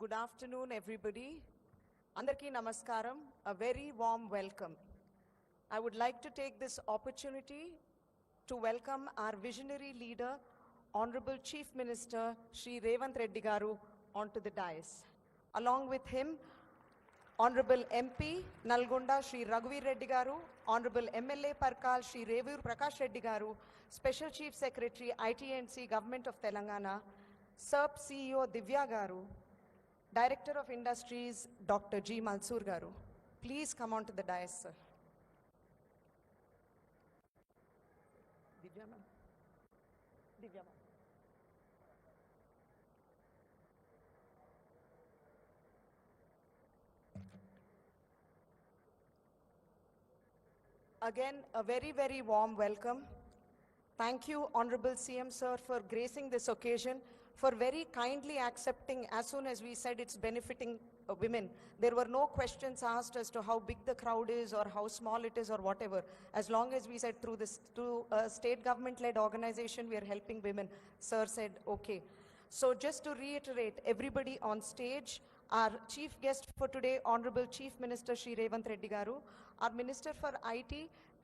Good afternoon, everybody. Andarki namaskaram, a very warm welcome. I would like to take this opportunity to welcome our visionary leader, Honorable Chief Minister Shri Revanth Reddy Garu, onto the dais. Along with him, Honorable MP Nalgonda Shri Raghuveer Reddy Garu, Honorable MLA Parkal Shri Revur Prakash Reddy Garu, Special Chief Secretary ITNC Government of Telangana, SERP CEO Divya Garu, Director of Industries Dr. G. Malsoor Garu. Please come on to the dais, sir. Divya ma'am. Divya ma'am. Again, a very, very warm welcome. Thank you, Honorable CM Sir, for gracing this occasion, for very kindly accepting as soon as we said it's benefiting women. There were no questions asked as to how big the crowd is or how small it is or whatever. As long as we said through a state government-led organization, we are helping women. Sir said, okay. So just to reiterate, everybody on stage, our chief guest for today, Honorable Chief Minister Shri Revanth Reddy Garu, our Minister for IT,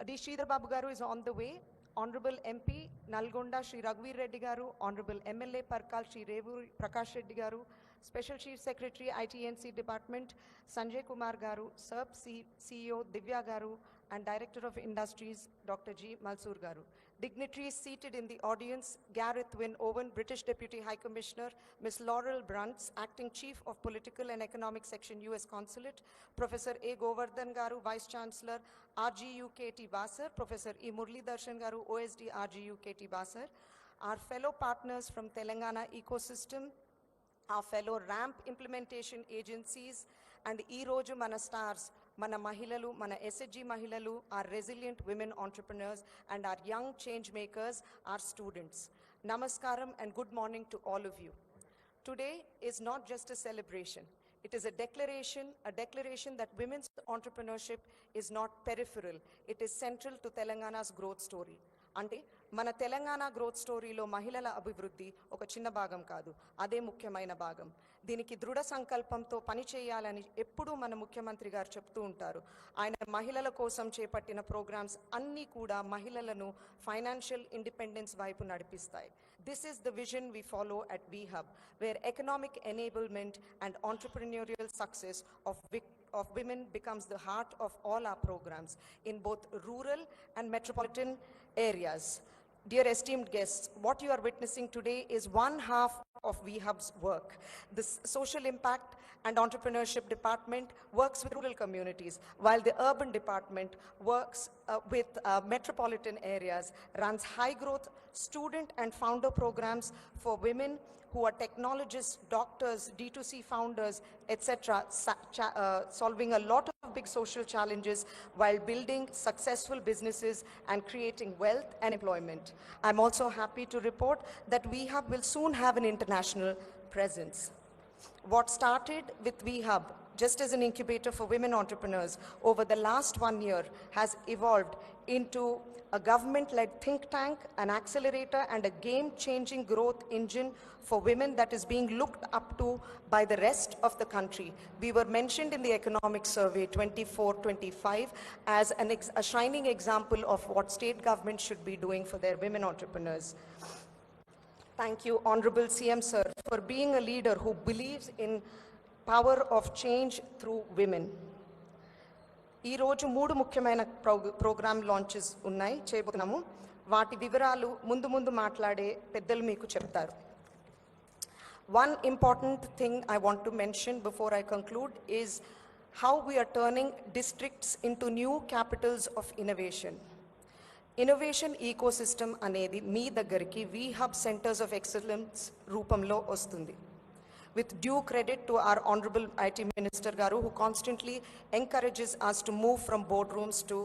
D. Sridhar Babu Garu is on the way. Honorable MP Nalgonda Shri Raghuveer Reddy Garu, Honorable MLA Parkal Shri Revur Prakash Reddy Garu, Special Chief Secretary ITNC Department Sanjay Kumar Garu, SERP CEO Divya Garu, and Director of Industries Dr. G. Malsoor Garu. Dignitaries seated in the audience, Gareth Wynne Owen, British Deputy High Commissioner, Ms. Laurel Brunts, Acting Chief of Political and Economic Section, US Consulate, Professor A. Govardhan Garu, Vice Chancellor, RGU KT Basar, Professor E. Murli Darshan Garu, OSD RGU KT Basar, our fellow partners from Telangana ecosystem, our fellow RAMP implementation agencies, and Roju Mana Stars, Mana Mahilalu, Mana SHG Mahilalu, our resilient women entrepreneurs, and our young change makers, our students. Namaskaram and good morning to all of you. Today is not just a celebration. It is a declaration that women's entrepreneurship is not peripheral. It is central to Telangana's growth story. అంటే మన Telangana growth స్టోరీలో మహిళల అభివృద్ధి ఒక చిన్న భాగం కాదు, అదే ముఖ్యమైన భాగం. దీనికి దృఢ సంకల్పంతో పనిచేయాలని ఎప్పుడూ మన ముఖ్యమంత్రి గారు చెప్తూ ఉంటారు. ఆయన మహిళల కోసం చేపట్టిన ప్రోగ్రామ్స్ అన్నీ కూడా మహిళలను ఫైనాన్షియల్ ఇండిపెండెన్స్ వైపు నడిపిస్తాయి. This is the vision we follow at VHub, where economic enablement and entrepreneurial success of women becomes the heart of all our programs in both rural and metropolitan areas. Dear esteemed guests, what you are witnessing today is one half of VHub's work. The social impact and entrepreneurship department works with rural communities, while the urban department works with metropolitan areas, runs high growth student and founder programs for women who are technologists, doctors, D2C founders, etc., solving a lot of big social challenges while building successful businesses and creating wealth and employment. I'm also happy to report that VHub will soon have an international presence. What started with VHub just as an incubator for women entrepreneurs over the last 1 year has evolved into a government-led think tank, an accelerator, and a game-changing growth engine for women that is being looked up to by the rest of the country. We were mentioned in the Economic Survey 24-25 as a shining example of what state government should be doing for their women entrepreneurs. Thank you, Honorable CM Sir, for being a leader who believes in power of change through women. ఈ రోజు 3 ముఖ్యమైన programme launches ఉన్నాయి, చేయబోతున్నాము. వాటి వివరాలు ముందు మాట్లాడే పెద్దలు మీకు చెప్తారు. One important thing I want to mention before I conclude is how we are turning districts into new capitals of innovation. Innovation ecosystem అనేది మీ దగ్గరికి VHub Centers of Excellence రూపంలో వస్తుంది. With due credit to our Honorable IT Minister Garu, who constantly encourages us to move from boardrooms to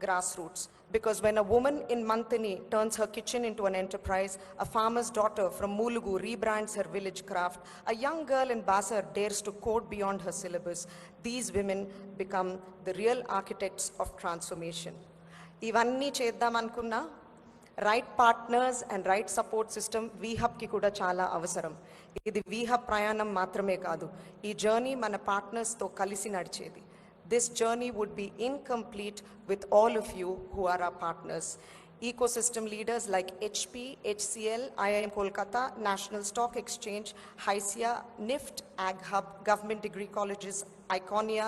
grassroots. Because when a woman in Mantini turns her kitchen into an enterprise, a farmer's daughter from Mulugu rebrands her village craft, a young girl in Basar dares to code beyond her syllabus, these women become the real architects of transformation. ఇవన్నీ చేద్దాం అనుకున్నా right partners and right support system వీహబ్కి కూడా చాలా అవసరం. ఇది వీహబ్ ప్రయాణం మాత్రమే కాదు, ఈ జర్నీ మన పార్ట్నర్స్తో కలిసి నడిచేది. This journey would be incomplete with all of you who are our partners. Ecosystem leaders like HP, HCL, IIM Kolkata, National Stock Exchange, HYSIA, NIFT, Ag Hub, Government Degree Colleges, Iconia,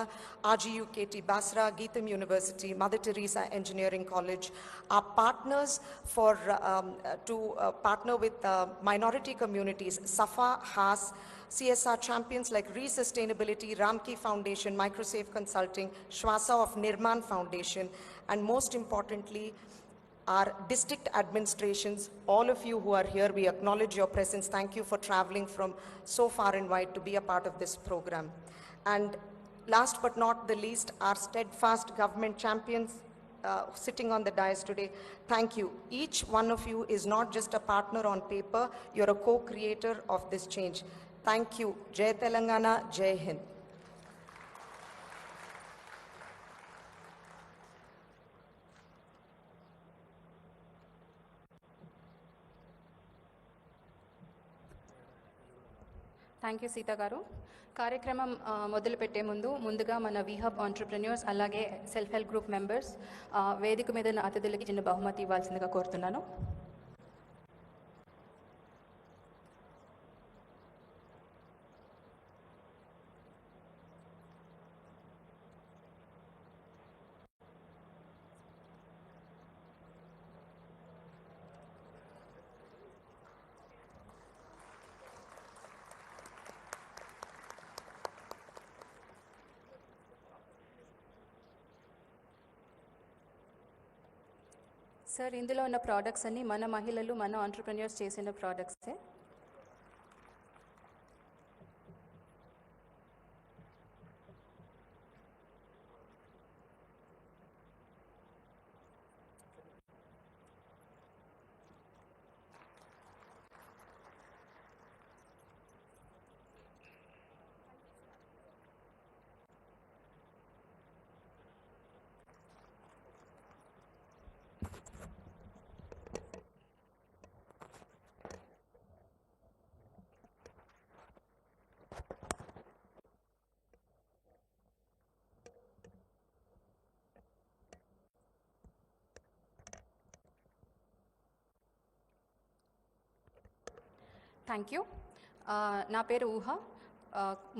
RGU KT Basra, Geetham University, Mother Teresa Engineering College, our partners to partner with minority communities, SAFA, HAS, CSR champions like Re-Sustainability, Ramki Foundation, Microsafe Consulting, Shwasa of Nirman Foundation, and most importantly, our district administrations. All of you who are here, we acknowledge your presence. Thank you for traveling from so far and wide to be a part of this program. And last but not the least, our steadfast government champions sitting on the dais today. Thank you. Each one of you is not just a partner on paper, you're a co-creator of this change. Thank you. Jai Telangana, Jai Hind. Thank you Sita గారు. కార్యక్రమం మొదలుపెట్టే ముందుగా మన వీహబ్ entrepreneurs అలాగే self help group members వేదిక మీద అతిథులకి చిన్న బహుమతి ఇవ్వాల్సిందిగా కోరుతున్నాను. సార్, ఇందులో ఉన్న ప్రోడక్ట్స్ అన్నీ మన మహిళలు, మన ఆంటర్ప్రెన్యూర్స్ చేసిన ప్రోడక్ట్సే. Thank you. నా పేరు ఊహ.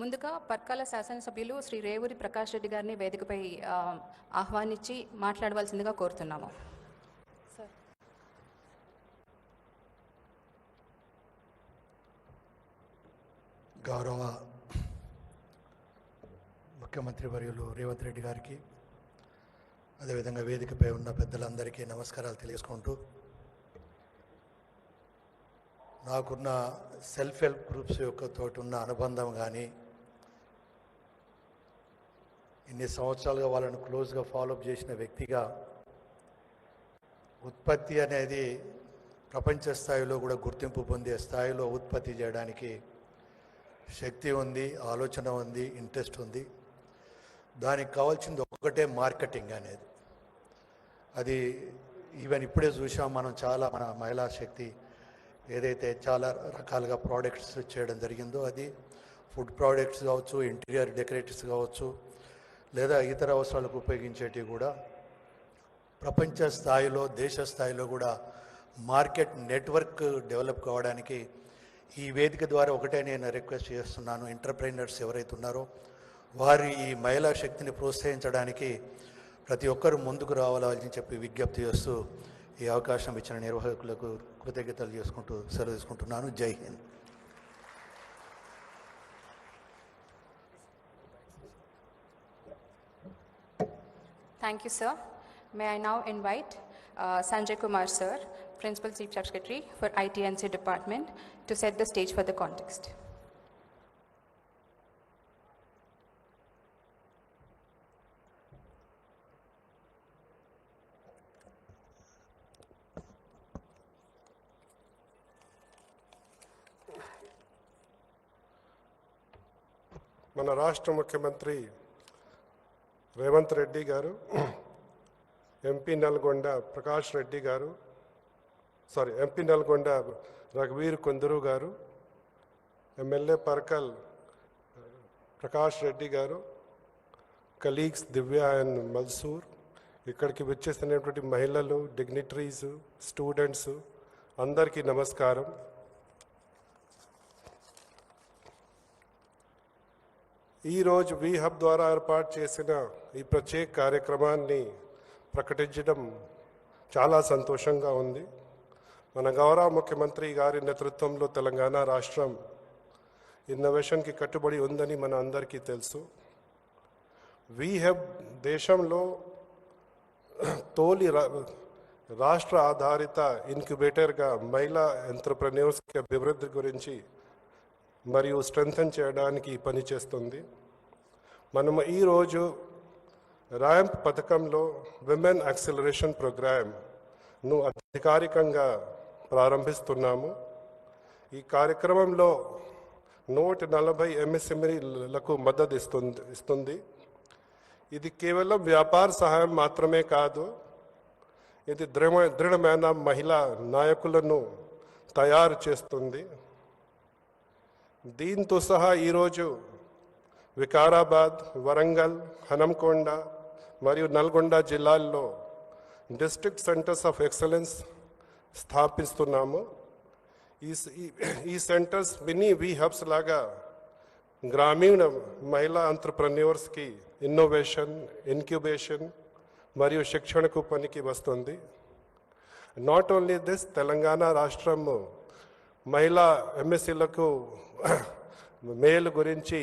ముందుగా పర్కాల శాసనసభ్యులు శ్రీ రేవూరి ప్రకాష్ రెడ్డి గారిని వేదికపై ఆహ్వానించి మాట్లాడవలసిందిగా కోరుతున్నాము. సార్. గౌరవ ముఖ్యమంత్రి వర్యులు రేవంత్ రెడ్డి గారికి, అదేవిధంగా వేదికపై ఉన్న పెద్దలందరికీ నమస్కారాలు తెలియజేసుకుంటూ, నాకున్న సెల్ఫ్ హెల్ప్ గ్రూప్స్ తోటి ఉన్న అనుబంధం కానీ, ఇన్ని సంవత్సరాలుగా వాళ్ళని క్లోజ్గా ఫాలోఅప్ చేసిన వ్యక్తిగా, ఉత్పత్తి అనేది ప్రపంచ స్థాయిలో కూడా గుర్తింపు పొందే స్థాయిలో ఉత్పత్తి చేయడానికి శక్తి ఉంది, ఆలోచన ఉంది, ఇంట్రెస్ట్ ఉంది. దానికి కావాల్సింది ఒకటే మార్కెటింగ్ అనేది. అది ఈవెన్ ఇప్పుడే చూసాం మనం, చాలా మన మహిళా శక్తి ఏదైతే చాలా రకాలుగా ప్రోడక్ట్స్ చేయడం జరిగిందో, అది ఫుడ్ ప్రోడక్ట్స్ కావచ్చు, ఇంటీరియర్ డెకరేటివ్స్ కావచ్చు, లేదా ఇతర అవసరాలకు ఉపయోగించేటివి కూడా ప్రపంచ స్థాయిలో, దేశ స్థాయిలో కూడా మార్కెట్ నెట్వర్క్ డెవలప్ కావడానికి ఈ వేదిక ద్వారా ఒకటే నేను రిక్వెస్ట్ చేస్తున్నాను. ఎంటర్ప్రైనర్స్ ఎవరైతే ఉన్నారో వారి ఈ మహిళా శక్తిని ప్రోత్సహించడానికి ప్రతి ఒక్కరు ముందుకు రావాలని చెప్పి విజ్ఞప్తి చేస్తూ ఈ అవకాశం ఇచ్చిన నిర్వాహకులకు కృతజ్ఞతలు చేసుకుంటూ సెలవు తీసుకుంటున్నాను. జై Hind. Thank you, sir. May I now invite Sanjay Kumar, sir, Principal Chief Secretary for IT&C Department, to set the stage for the context. మన రాష్ట్ర ముఖ్యమంత్రి రేవంత్ రెడ్డి గారు, ఎంపీ నల్గొండ ప్రకాష్ రెడ్డి గారు, ఎంపీ నల్గొండ రఘువీర్ కొందరు గారు, ఎమ్మెల్యే పర్కల్ ప్రకాష్ రెడ్డి గారు, కలీగ్స్ దివ్య అండ్ మల్సూర్, ఇక్కడికి వచ్చేసినటువంటి మహిళలు, డిగ్నిటరీస్, స్టూడెంట్స్ అందరికీ నమస్కారం. ఈరోజు వి హబ్ ద్వారా ఏర్పాటు చేసిన ఈ ప్రత్యేక కార్యక్రమాన్ని ప్రకటించడం చాలా సంతోషంగా ఉంది. మన గౌరవ ముఖ్యమంత్రి గారి నేతృత్వంలో తెలంగాణ రాష్ట్రం ఇన్నోవేషన్కి కట్టుబడి ఉందని మన అందరికీ తెలుసు. వి హబ్ దేశంలో తోలి రాష్ట్ర ఆధారిత ఇన్క్యుబేటర్గా మహిళా ఎంటర్‌ప్రెన్యూర్స్‌కి అభివృద్ధి గురించి మరియు స్ట్రెంథెన్ చేయడానికి పనిచేస్తుంది. మనము ఈరోజు ర్యాంప్ పథకంలో విమెన్ యాక్సిలరేషన్ ప్రోగ్రామ్ను అధికారికంగా ప్రారంభిస్తున్నాము. ఈ కార్యక్రమంలో 140 ఎంఎస్ఎంఈలకు మద్దతు ఇస్తుంది. ఇది కేవలం వ్యాపార సహాయం మాత్రమే కాదు, ఇది దృఢమైన మహిళా నాయకులను తయారు చేస్తుంది. దీంతో సహా ఈరోజు వికారాబాద్, వరంగల్, హనంకొండ మరియు నల్గొండ జిల్లాల్లో డిస్ట్రిక్ట్ సెంటర్స్ ఆఫ్ ఎక్సలెన్స్ స్థాపిస్తున్నాము. ఈ సెంటర్స్ మినీ వి హబ్స్ లాగా గ్రామీణ మహిళా ఎంటర్‌ప్రెన్యూర్స్కి ఇన్నోవేషన్, ఇన్క్యుబేషన్ మరియు శిక్షణకు పనికి వస్తుంది. నాట్ ఓన్లీ దిస్, తెలంగాణ రాష్ట్రం మహిళా ఎంఎస్సీలకు మేలు గురించి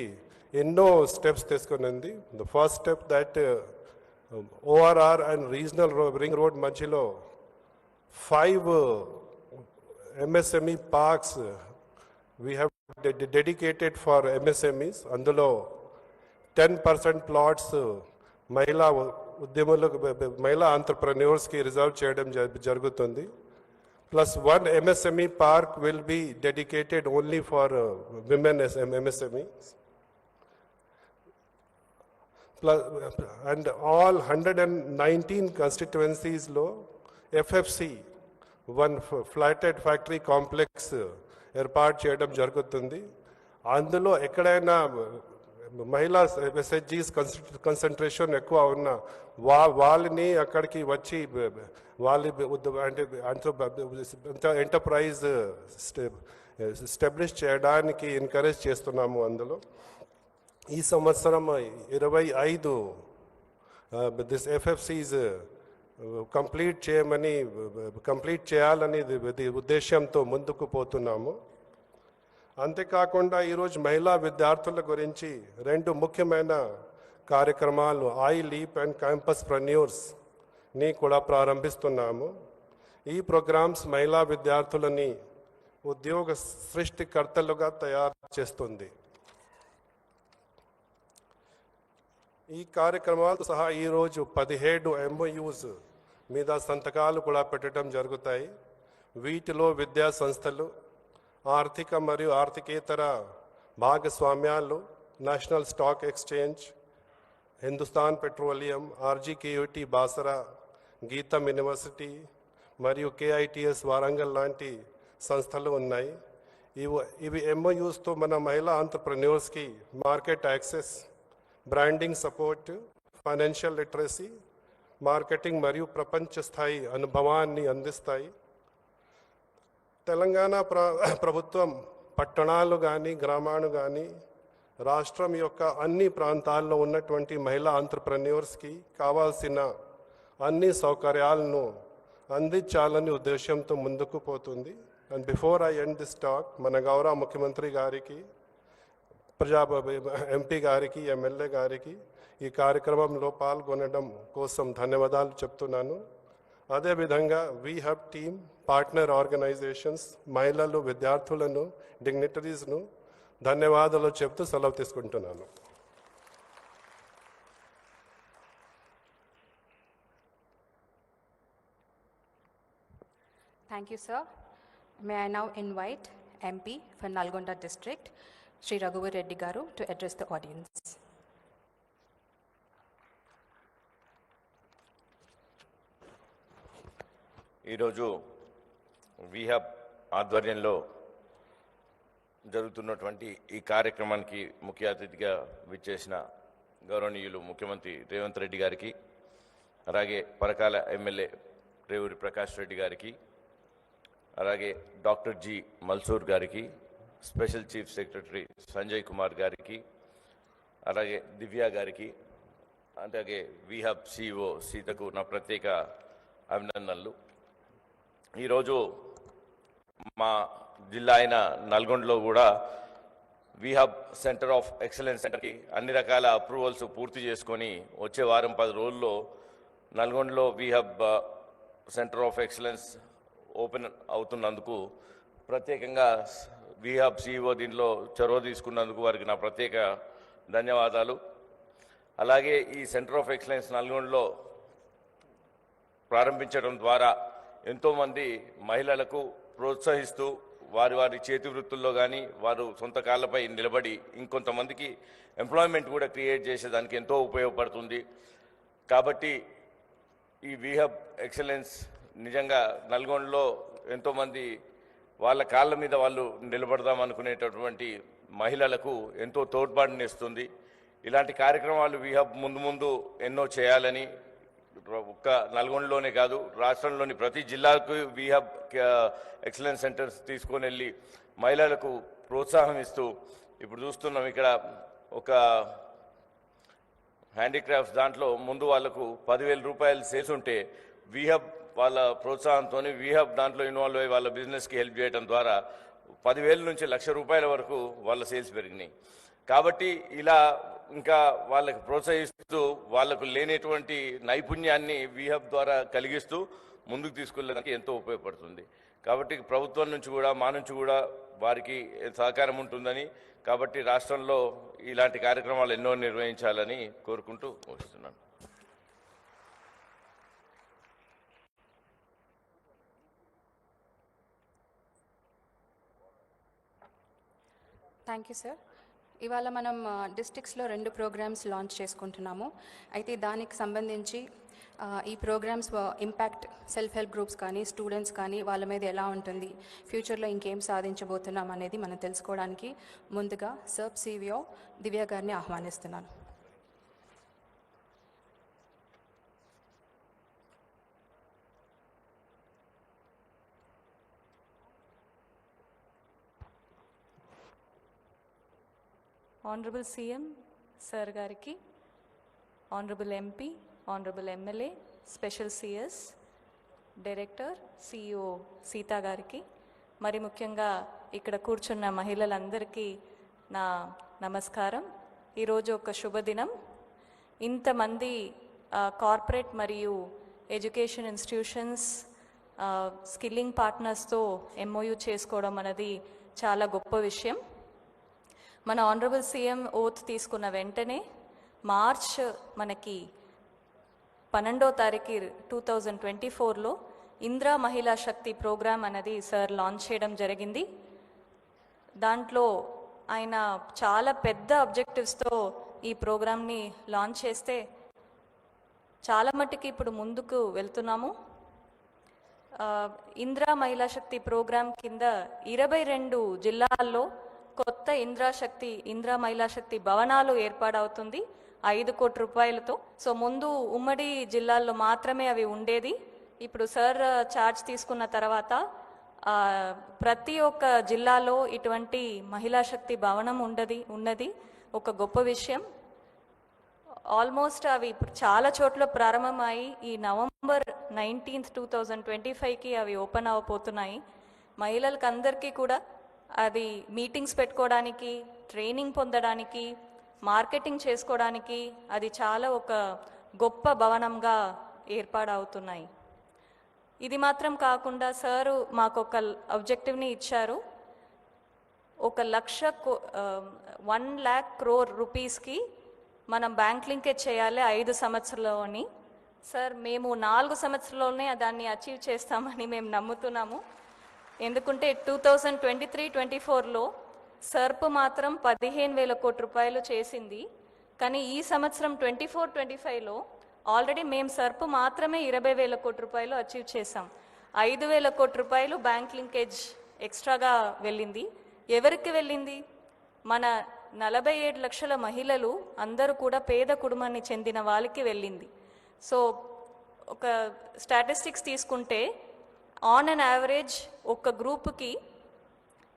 ఎన్నో స్టెప్స్ తీసుకునింది. The first step that ORR and regional ring road మధ్యలో 5 MSME parks we have dedicated for MSMEs. అందులో 10% ప్లాట్స్ మహిళా ఉద్యములకు, మహిళా ఎంటర్‌ప్రెన్యూర్స్కి రిజర్వ్ చేయడం జరుగుతుంది. Plus 1 MSME park will be dedicated only for women as MSMEs. Plus, and all 119 constituencies lo FFC, one flatted factory complex ఏర్పాటు చేయడం జరుగుతుంది. అందులో ఎక్కడైనా మహిళా ఎస్హెచ్జీస్ కాన్సన్ట్రేషన్ ఎక్కువ ఉన్న వాళ్ళని అక్కడికి వచ్చి వాళ్ళ ఎంటర్ప్రైజ్ ఎస్టాబ్లిష్ చేయడానికి ఎంకరేజ్ చేస్తున్నాము. అందులో ఈ సంవత్సరం 25 దిస్ ఎఫ్ఎఫ్సిస్ కంప్లీట్ చేయాలని ఉద్దేశంతో ముందుకు పోతున్నాము. అంతేకాకుండా ఈరోజు మహిళా విద్యార్థుల గురించి 2 ముఖ్యమైన కార్యక్రమాలు ఐ లీప్ అండ్ క్యాంపస్ ప్రెన్యూర్స్ని కూడా ప్రారంభిస్తున్నాము. ఈ ప్రోగ్రామ్స్ మహిళా విద్యార్థులని ఉద్యోగ సృష్టికర్తలుగా తయారు చేస్తుంది. ఈ కార్యక్రమాలతో సహా ఈరోజు 17 MOUs మీద సంతకాలు కూడా పెట్టడం జరుగుతాయి. వీటిలో విద్యా సంస్థలు, ఆర్థిక మరియు ఆర్థికేతర భాగస్వామ్యాలు, national stock exchange, Hindustan petroleum, RGKUT Basara, Gitam university మరియు KITS వరంగల్ లాంటి సంస్థలు ఉన్నాయి. ఇవి MOUsతో మన మహిళా ఎంటర్‌ప్రెన్యూర్స్కి market access, branding support, financial literacy, marketing మరియు ప్రపంచ స్థాయి అనుభవాన్ని అందిస్తాయి. తెలంగాణ ప్రభుత్వం పట్టణాలు కానీ గ్రామాలు కానీ రాష్ట్రం యొక్క అన్ని ప్రాంతాల్లో ఉన్నటువంటి మహిళా ఎంటర్‌ప్రెన్యూర్స్కి కావాల్సిన అన్ని సౌకర్యాలను అందించాలని ఉద్దేశంతో ముందుకు పోతుంది. And before I end this talk, మన గౌరవ ముఖ్యమంత్రి గారికి, ఎంపీ గారికి, ఎమ్మెల్యే గారికి ఈ కార్యక్రమంలో పాల్గొనడం కోసం ధన్యవాదాలు చెప్తున్నాను. అదేవిధంగా వీ హబ్ టీమ్, పార్ట్నర్ ఆర్గనైజేషన్స్, మహిళలు, విద్యార్థులను, డిగ్నిటరీస్ను ధన్యవాదాలు చెప్తూ సెలవు తీసుకుంటున్నాను. Thank you, sir. May I now invite MP for Nalgonda District, Sri Raghuvar Reddy Garu, to address the audience. ఈరోజు వీహబ్ ఆధ్వర్యంలో జరుగుతున్నటువంటి ఈ కార్యక్రమానికి ముఖ్య అతిథిగా విచ్చేసిన గౌరవనీయులు ముఖ్యమంత్రి రేవంత్ రెడ్డి గారికి, అలాగే పరకాల ఎమ్మెల్యే రేవూరి ప్రకాష్ రెడ్డి గారికి, అలాగే డాక్టర్ జి మల్సూర్ గారికి, special chief secretary Sanjay Kumar గారికి, అలాగే దివ్య గారికి, అలాగే వీహబ్ సిఇఓ సీతకు నా ప్రత్యేక అభినందనలు. ఈరోజు మా జిల్లా అయిన నల్గొండలో కూడా వీహబ్ సెంటర్ ఆఫ్ ఎక్సలెన్స్ సెంటర్కి అన్ని రకాల అప్రూవల్స్ పూర్తి చేసుకొని వచ్చే వారం 10 రోజుల్లో నల్గొండలో వీహబ్ సెంటర్ ఆఫ్ ఎక్సలెన్స్ ఓపెన్ అవుతున్నందుకు ప్రత్యేకంగా వీహబ్ సిఇఓ దీనిలో చొరవ తీసుకున్నందుకు వారికి నా ప్రత్యేక ధన్యవాదాలు. అలాగే ఈ సెంటర్ ఆఫ్ ఎక్సలెన్స్ నల్గొండలో ప్రారంభించడం ద్వారా ఎంతోమంది మహిళలకు ప్రోత్సహిస్తూ వారి చేతి వృత్తుల్లో కానీ వారు సొంత కాళ్ళపై నిలబడి ఇంకొంతమందికి ఎంప్లాయ్మెంట్ కూడా క్రియేట్ చేసేదానికి ఎంతో ఉపయోగపడుతుంది. కాబట్టి ఈ వీహబ్ ఎక్సలెన్స్ నిజంగా నల్గొండలో ఎంతోమంది వాళ్ళ కాళ్ళ మీద వాళ్ళు నిలబడదాం అనుకునేటటువంటి మహిళలకు ఎంతో తోడ్పాటునిస్తుంది. ఇలాంటి కార్యక్రమాలు వీహబ్ ముందు ఎన్నో చేయాలని, ఒక్క నల్గొండలోనే కాదు రాష్ట్రంలోని ప్రతి జిల్లాకు వీహబ్ ఎక్సలెన్స్ సెంటర్స్ తీసుకొని వెళ్ళి మహిళలకు ప్రోత్సాహం ఇస్తూ, ఇప్పుడు చూస్తున్నాం ఇక్కడ ఒక హ్యాండీక్రాఫ్ట్స్ దాంట్లో ముందు వాళ్లకు 10,000 రూపాయలు సేల్స్ ఉంటే వీహబ్ వాళ్ళ ప్రోత్సాహంతో వీహబ్ దాంట్లో ఇన్వాల్వ్ అయ్యి వాళ్ళ బిజినెస్కి హెల్ప్ చేయడం ద్వారా 10,000 నుంచి 1,00,000 రూపాయల వరకు వాళ్ళ సేల్స్ పెరిగినాయి. కాబట్టి ఇలా ఇంకా వాళ్ళకి ప్రోత్సహిస్తూ వాళ్ళకు లేనటువంటి నైపుణ్యాన్ని వీహబ్ ద్వారా కలిగిస్తూ ముందుకు తీసుకెళ్ళడానికి ఎంతో ఉపయోగపడుతుంది. కాబట్టి ప్రభుత్వం నుంచి కూడా మా నుంచి కూడా వారికి సహకారం ఉంటుందని, కాబట్టి రాష్ట్రంలో ఇలాంటి కార్యక్రమాలు ఎన్నో నిర్వహించాలని కోరుకుంటూ వస్తున్నాను. Thank you sir. ఇవాళ మనం డిస్ట్రిక్ట్స్లో 2 ప్రోగ్రామ్స్ లాంచ్ చేసుకుంటున్నాము. అయితే దానికి సంబంధించి ఈ programmes impact self help groups కానీ స్టూడెంట్స్ కానీ వాళ్ళ మీద ఎలా ఉంటుంది, ఫ్యూచర్లో ఇంకేం సాధించబోతున్నాం అనేది మనం తెలుసుకోవడానికి ముందుగా సర్ప్ సిఇఓ దివ్య గారిని ఆహ్వానిస్తున్నాను. Honorable CM Sir Gariki, Honorable MP, Honorable MLA, Special CS, Director, CEO Sita Gariki, మరి ముఖ్యంగా ఇక్కడ కూర్చున్న మహిళలందరికీ నా నమస్కారం. ఈరోజు ఒక శుభదినం. ఇంతమంది కార్పొరేట్ మరియు ఎడ్యుకేషన్ ఇన్స్టిట్యూషన్స్ స్కిల్లింగ్ పార్ట్నర్స్తో MOU చేసుకోవడం అనేది చాలా గొప్ప విషయం. మన ఆనరబుల్ సీఎం ఓత్ తీసుకున్న వెంటనే మార్చ్ మనకి 12వ తారీఖు 2024లో ఇందిరా మహిళా శక్తి ప్రోగ్రామ్ అనేది సార్ లాంచ్ చేయడం జరిగింది. దాంట్లో ఆయన చాలా పెద్ద ఆబ్జెక్టివ్స్తో ఈ ప్రోగ్రామ్ని లాంచ్ చేస్తే చాలా మట్టుకి ఇప్పుడు ముందుకు వెళ్తున్నాము. ఇందిరా మహిళా శక్తి ప్రోగ్రామ్ కింద 22 జిల్లాల్లో కొత్త ఇందిరా మహిళా శక్తి భవనాలు ఏర్పాటవుతుంది 5 కోట్ల రూపాయలతో. సో ముందు ఉమ్మడి జిల్లాల్లో మాత్రమే అవి ఉండేది. ఇప్పుడు సార్ ఛార్జ్ తీసుకున్న తర్వాత ప్రతి ఒక్క జిల్లాలో ఇటువంటి మహిళా శక్తి భవనం ఉన్నది ఒక గొప్ప విషయం. ఆల్మోస్ట్ అవి ఇప్పుడు చాలా చోట్ల ప్రారంభమయ్యి ఈ నవంబర్ 19, 2025కి అవి ఓపెన్ అవ్వబోతున్నాయి. మహిళలకు అందరికీ కూడా అది మీటింగ్స్ పెట్టుకోవడానికి, ట్రైనింగ్ పొందడానికి, మార్కెటింగ్ చేసుకోవడానికి అది చాలా ఒక గొప్ప భవనంగా ఏర్పాటవుతున్నాయి. ఇది మాత్రం కాకుండా సారు మాకు ఒక ఆబ్జెక్టివ్ని ఇచ్చారు. 1 lakh crore రూపీస్కి మనం బ్యాంక్ లింకేజ్ చేయాలి 5 సంవత్సరాల్లోని. సార్ మేము 4 సంవత్సరాల్లోనే దాన్ని అచీవ్ చేస్తామని మేము నమ్ముతున్నాము. ఎందుకంటే 2023-24లో సర్ప్ మాత్రం 15,000 కోట్ల రూపాయలు చేసింది. కానీ ఈ సంవత్సరం 24-25లో ఆల్రెడీ మేము సర్ప్ మాత్రమే 20,000 కోట్ల రూపాయలు అచీవ్ చేసాం. 5,000 కోట్ల రూపాయలు బ్యాంక్ లింకేజ్ ఎక్స్ట్రాగా వెళ్ళింది. ఎవరికి వెళ్ళింది? మన 47 లక్షల మహిళలు అందరూ కూడా పేద కుటుంబాన్ని చెందిన వాళ్ళకి వెళ్ళింది. సో ఒక స్టాటిస్టిక్స్ తీసుకుంటే ఆన్ అన్ యావరేజ్ ఒక గ్రూప్కి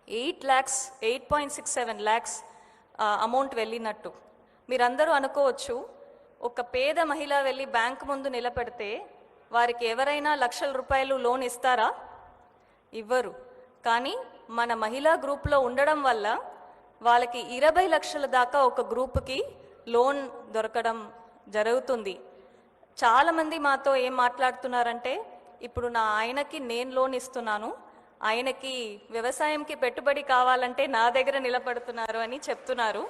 8.67 lakhs అమౌంట్ వెళ్ళినట్టు. మీరందరూ అనుకోవచ్చు, ఒక పేద మహిళ వెళ్ళి బ్యాంక్ ముందు నిలబెడితే వారికి ఎవరైనా లక్షల రూపాయలు లోన్ ఇస్తారా? ఇవ్వరు. కానీ మన మహిళా గ్రూప్లో ఉండడం వల్ల వాళ్ళకి 20 లక్షల దాకా ఒక గ్రూప్కి లోన్ దొరకడం జరుగుతుంది. చాలామంది మాతో ఏం మాట్లాడుతున్నారంటే, ఇప్పుడు నా ఆయనకి నేను లోన్ ఇస్తున్నాను, ఆయనకి వ్యవసాయంకి పెట్టుబడి కావాలంటే నా దగ్గర నిలబడుతున్నారు అని చెప్తున్నారు.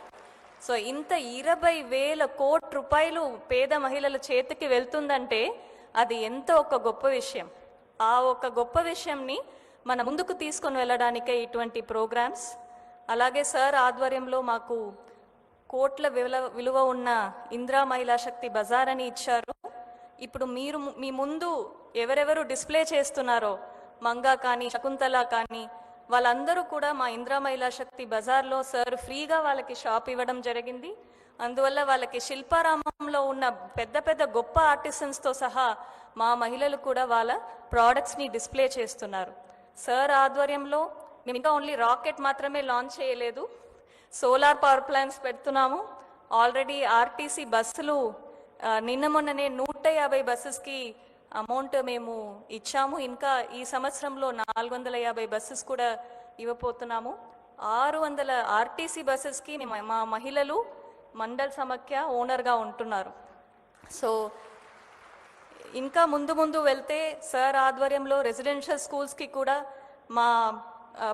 సో ఇంత 20,000 కోట్ల రూపాయలు పేద మహిళల చేతికి వెళ్తుందంటే అది ఎంతో ఒక గొప్ప విషయం. ఆ ఒక గొప్ప విషయంని మన ముందుకు తీసుకొని వెళ్ళడానికే ఇటువంటి ప్రోగ్రామ్స్. అలాగే సార్ ఆధ్వర్యంలో మాకు కోట్ల విలువ ఉన్న ఇందిరా మహిళా శక్తి బజార్ అని ఇచ్చారు. ఇప్పుడు మీరు మీ ముందు ఎవరెవరు డిస్ప్లే చేస్తున్నారో, మంగా కానీ శకుంతల కానీ, వాళ్ళందరూ కూడా మా ఇందిరా మహిళా శక్తి బజార్లో సార్ ఫ్రీగా వాళ్ళకి షాప్ ఇవ్వడం జరిగింది. అందువల్ల వాళ్ళకి శిల్పారామంలో ఉన్న పెద్ద పెద్ద గొప్ప ఆర్టిసన్స్తో సహా మా మహిళలు కూడా వాళ్ళ ప్రోడక్ట్స్ని డిస్ప్లే చేస్తున్నారు. సార్ ఆధ్వర్యంలో మేము ఇంకా ఓన్లీ రాకెట్ మాత్రమే లాంచ్ చేయలేదు, సోలార్ పవర్ ప్లాంట్స్ పెడుతున్నాము. ఆల్రెడీ ఆర్టీసీ బస్సులు నిన్న మొన్ననే 150 బస్సెస్కి అమౌంట్ మేము ఇచ్చాము. ఇంకా ఈ సంవత్సరంలో 450 బస్సెస్ కూడా ఇవ్వబోతున్నాము. 600 ఆర్టీసీ బస్సెస్కి మా మహిళలు మండల్ సమాఖ్య ఓనర్గా ఉంటున్నారు. సో ఇంకా ముందు వెళ్తే సార్ ఆధ్వర్యంలో రెసిడెన్షియల్ స్కూల్స్కి కూడా మా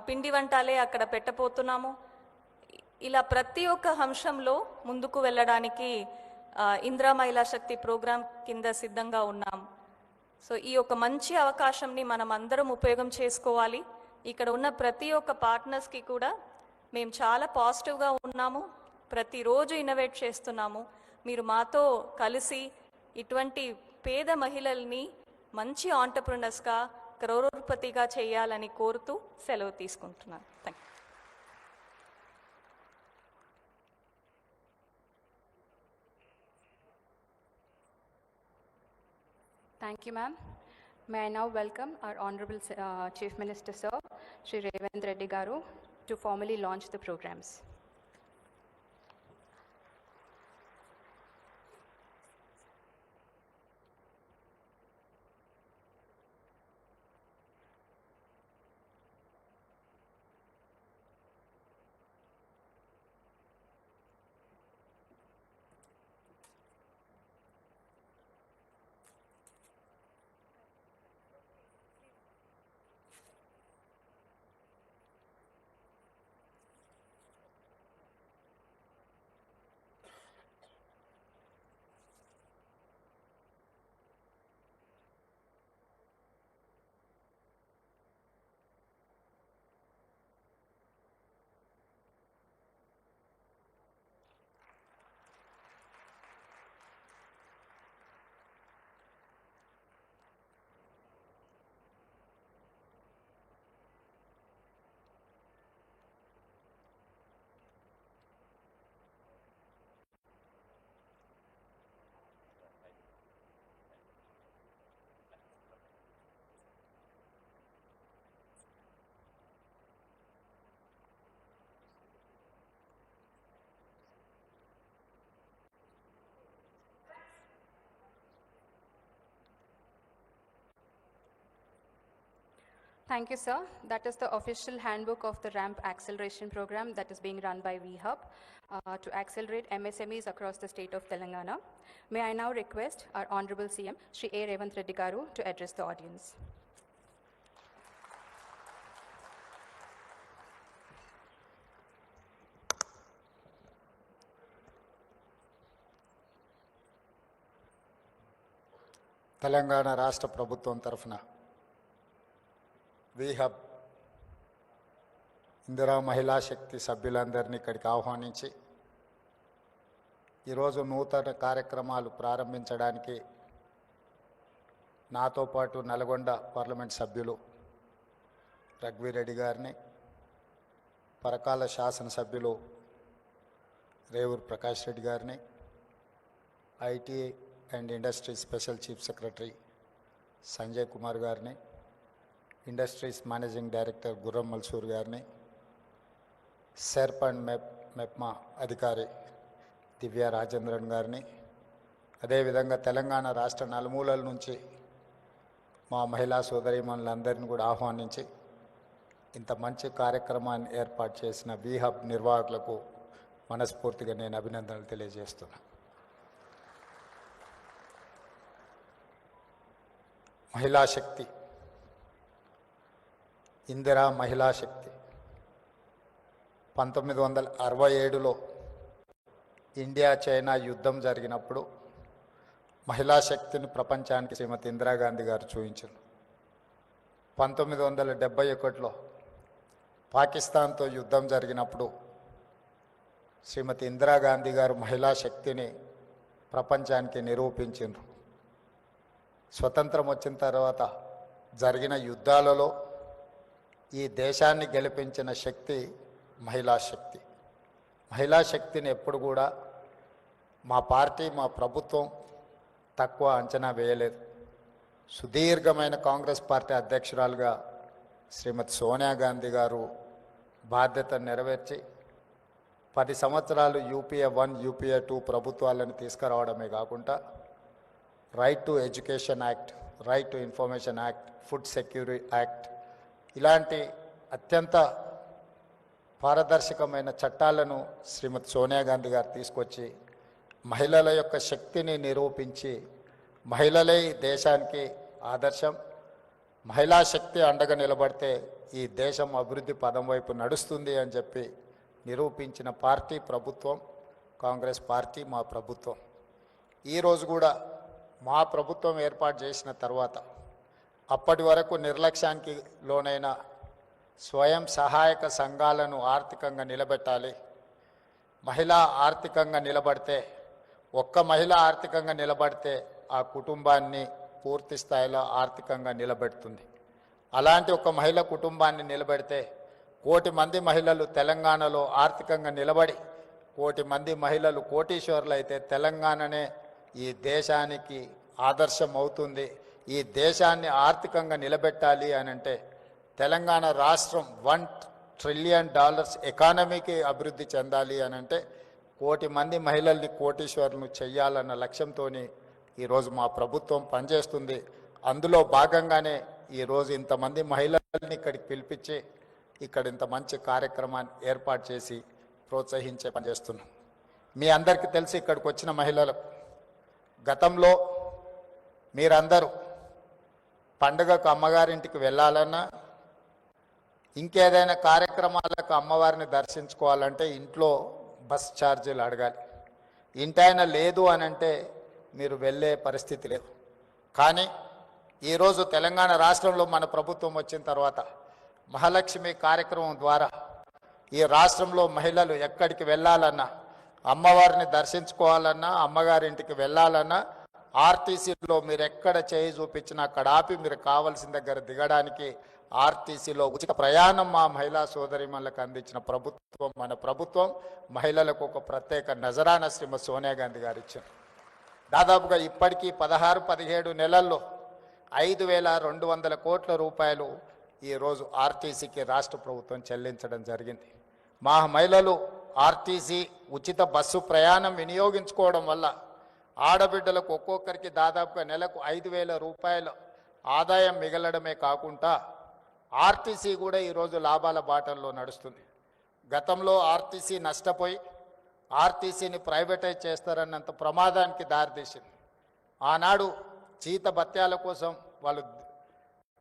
పిండి వంటలే అక్కడ పెట్టబోతున్నాము. ఇలా ప్రతి ఒక్క అంశంలో ముందుకు వెళ్ళడానికి ఇందిరా మహిళా శక్తి ప్రోగ్రాం కింద సిద్ధంగా ఉన్నాము. సో ఈ ఒక మంచి అవకాశంని మనం అందరం ఉపయోగం చేసుకోవాలి. ఇక్కడ ఉన్న ప్రతి ఒక్క పార్ట్నర్స్కి కూడా మేము చాలా పాజిటివ్గా ఉన్నాము, ప్రతిరోజు ఇన్నోవేట్ చేస్తున్నాము. మీరు మాతో కలిసి ఇటువంటి పేద మహిళల్ని మంచి ఆంటర్ప్రినర్స్గా, క్రోరోపతిగా చేయాలని కోరుతూ సెలవు తీసుకుంటున్నాను. Thank you. Thank you, ma'am. May I now welcome our Honorable Chief Minister, Sir, Shri Revanth Reddy Garu, to formally launch the programs. Thank you, sir. That is the official handbook of the RAMP acceleration program that is being run by VHub to accelerate MSMEs across the state of Telangana. May I now request our Honorable CM, Shri A. Revanth Reddy Garu, to address the audience. Telangana రాష్ట్ర ప్రభుత్వం తరఫున వీహబ్ ఇందిరా మహిళా శక్తి సభ్యులందరినీ ఇక్కడికి ఆహ్వానించి ఈరోజు నూతన కార్యక్రమాలు ప్రారంభించడానికి నాతో పాటు నల్గొండ పార్లమెంట్ సభ్యులు రఘువీరెడ్డి గారిని, పరకాల శాసనసభ్యులు రేవూరు ప్రకాష్ రెడ్డి గారిని, IT and industry special chief secretary Sanjay Kumar గారిని, ఇండస్ట్రీస్ మేనేజింగ్ డైరెక్టర్ గుర్రం మల్సూర్ గారిని, సెర్ప్ అండ్ మెప్మా అధికారి దివ్య రాజేంద్రన్ గారిని, అదేవిధంగా తెలంగాణ రాష్ట్ర నలుమూలల నుంచి మా మహిళా సోదరీమణులందరినీ కూడా ఆహ్వానించి ఇంత మంచి కార్యక్రమాన్ని ఏర్పాటు చేసిన వీహబ్ నిర్వాహకులకు మనస్ఫూర్తిగా నేను అభినందనలు తెలియజేస్తున్నా. మహిళా శక్తి, ఇందిరా మహిళా శక్తి 1967లో ఇండియా చైనా యుద్ధం జరిగినప్పుడు మహిళా శక్తిని ప్రపంచానికి శ్రీమతి ఇందిరాగాంధీ గారు చూపించారు. 1971లో పాకిస్తాన్తో యుద్ధం జరిగినప్పుడు శ్రీమతి ఇందిరాగాంధీ గారు మహిళా శక్తిని ప్రపంచానికి నిరూపించారు. స్వతంత్రం వచ్చిన తర్వాత జరిగిన యుద్ధాలలో ఈ దేశాన్ని గెలిపించిన శక్తి మహిళా శక్తి. మహిళా శక్తిని ఎప్పుడు కూడా మా పార్టీ, మా ప్రభుత్వం తక్కువ అంచనా వేయలేదు. సుదీర్ఘమైన కాంగ్రెస్ పార్టీ అధ్యక్షురాలుగా శ్రీమతి సోనియా గాంధీ గారు బాధ్యత నెరవేర్చి 10 సంవత్సరాలు యూపీఏ 1, యూపీఏ 2 ప్రభుత్వాలను తీసుకురావడమే కాకుండా right to education act, right to information act, food security act ఇలాంటి అత్యంత పారదర్శకమైన చట్టాలను శ్రీమతి సోనియా గాంధీ గారు తీసుకొచ్చి మహిళల యొక్క శక్తిని నిరూపించి మహిళలే ఈ దేశానికి ఆదర్శం, మహిళా శక్తి అండగా నిలబడితే ఈ దేశం అభివృద్ధి పదం వైపు నడుస్తుంది అని చెప్పి నిరూపించిన పార్టీ ప్రభుత్వం కాంగ్రెస్ పార్టీ, మా ప్రభుత్వం. ఈరోజు కూడా మా ప్రభుత్వం ఏర్పాటు చేసిన తర్వాత అప్పటి వరకు నిర్లక్ష్యానికి లోనైన స్వయం సహాయక సంఘాలను ఆర్థికంగా నిలబెట్టాలి. మహిళ ఆర్థికంగా నిలబడితే, ఒక్క మహిళ ఆర్థికంగా నిలబడితే ఆ కుటుంబాన్ని పూర్తి స్థాయిలో ఆర్థికంగా నిలబెడుతుంది. అలాంటి ఒక మహిళ కుటుంబాన్ని నిలబెడితే 1 కోటి మంది మహిళలు తెలంగాణలో ఆర్థికంగా నిలబడి 1 కోటి మంది మహిళలు కోటీశ్వరులు అయితే తెలంగాణనే ఈ దేశానికి ఆదర్శం అవుతుంది. ఈ దేశాన్ని ఆర్థికంగా నిలబెట్టాలి అని అంటే తెలంగాణ రాష్ట్రం $1 ట్రిలియన్ ఎకానమీకి అభివృద్ధి చెందాలి అని అంటే 1 కోటి మంది మహిళల్ని కోటీశ్వరులను చెయ్యాలన్న లక్ష్యంతో ఈరోజు మా ప్రభుత్వం పనిచేస్తుంది. అందులో భాగంగానే ఈరోజు ఇంతమంది మహిళల్ని ఇక్కడికి పిలిపించి ఇక్కడ ఇంత మంచి కార్యక్రమాన్ని ఏర్పాటు చేసి ప్రోత్సహించే పనిచేస్తున్నాం. మీ అందరికీ తెలిసి ఇక్కడికి వచ్చిన మహిళలు గతంలో మీరందరూ పండుగకు అమ్మగారింటికి వెళ్ళాలన్నా, ఇంకేదైనా కార్యక్రమాలకు అమ్మవారిని దర్శించుకోవాలంటే ఇంట్లో బస్ ఛార్జీలు అడగాలి. ఇంటైనా లేదు అని అంటే మీరు వెళ్ళే పరిస్థితి లేదు. కానీ ఈరోజు తెలంగాణ రాష్ట్రంలో మన ప్రభుత్వం వచ్చిన తర్వాత మహాలక్ష్మి కార్యక్రమం ద్వారా ఈ రాష్ట్రంలో మహిళలు ఎక్కడికి వెళ్ళాలన్నా, అమ్మవారిని దర్శించుకోవాలన్నా, అమ్మగారింటికి వెళ్ళాలన్నా ఆర్టీసీలో మీరు ఎక్కడ చేయి చూపించినా అక్కడ ఆపి మీరు కావాల్సిన దగ్గర దిగడానికి ఆర్టీసీలో ఉచిత ప్రయాణం మా మహిళా సోదరిమణులకు అందించిన ప్రభుత్వం మన ప్రభుత్వం. మహిళలకు ఒక ప్రత్యేక నజరాన శ్రీమతి సోనియా గాంధీ గారు ఇచ్చారు. దాదాపుగా ఇప్పటికీ 16-17 నెలల్లో 5,200 కోట్ల రూపాయలు ఈరోజు ఆర్టీసీకి రాష్ట్ర ప్రభుత్వం చెల్లించడం జరిగింది. మా మహిళలు ఆర్టీసీ ఉచిత బస్సు ప్రయాణం వినియోగించుకోవడం వల్ల ఆడబిడ్డలకు ఒక్కొక్కరికి దాదాపుగా నెలకు 5,000 రూపాయల ఆదాయం మిగలడమే కాకుండా ఆర్టీసీ కూడా ఈరోజు లాభాల బాటల్లో నడుస్తుంది. గతంలో ఆర్టీసీ నష్టపోయి ఆర్టీసీని ప్రైవేటైజ్ చేస్తారన్నంత ప్రమాదానికి దారితీసింది. ఆనాడు జీత భత్యాల కోసం వాళ్ళు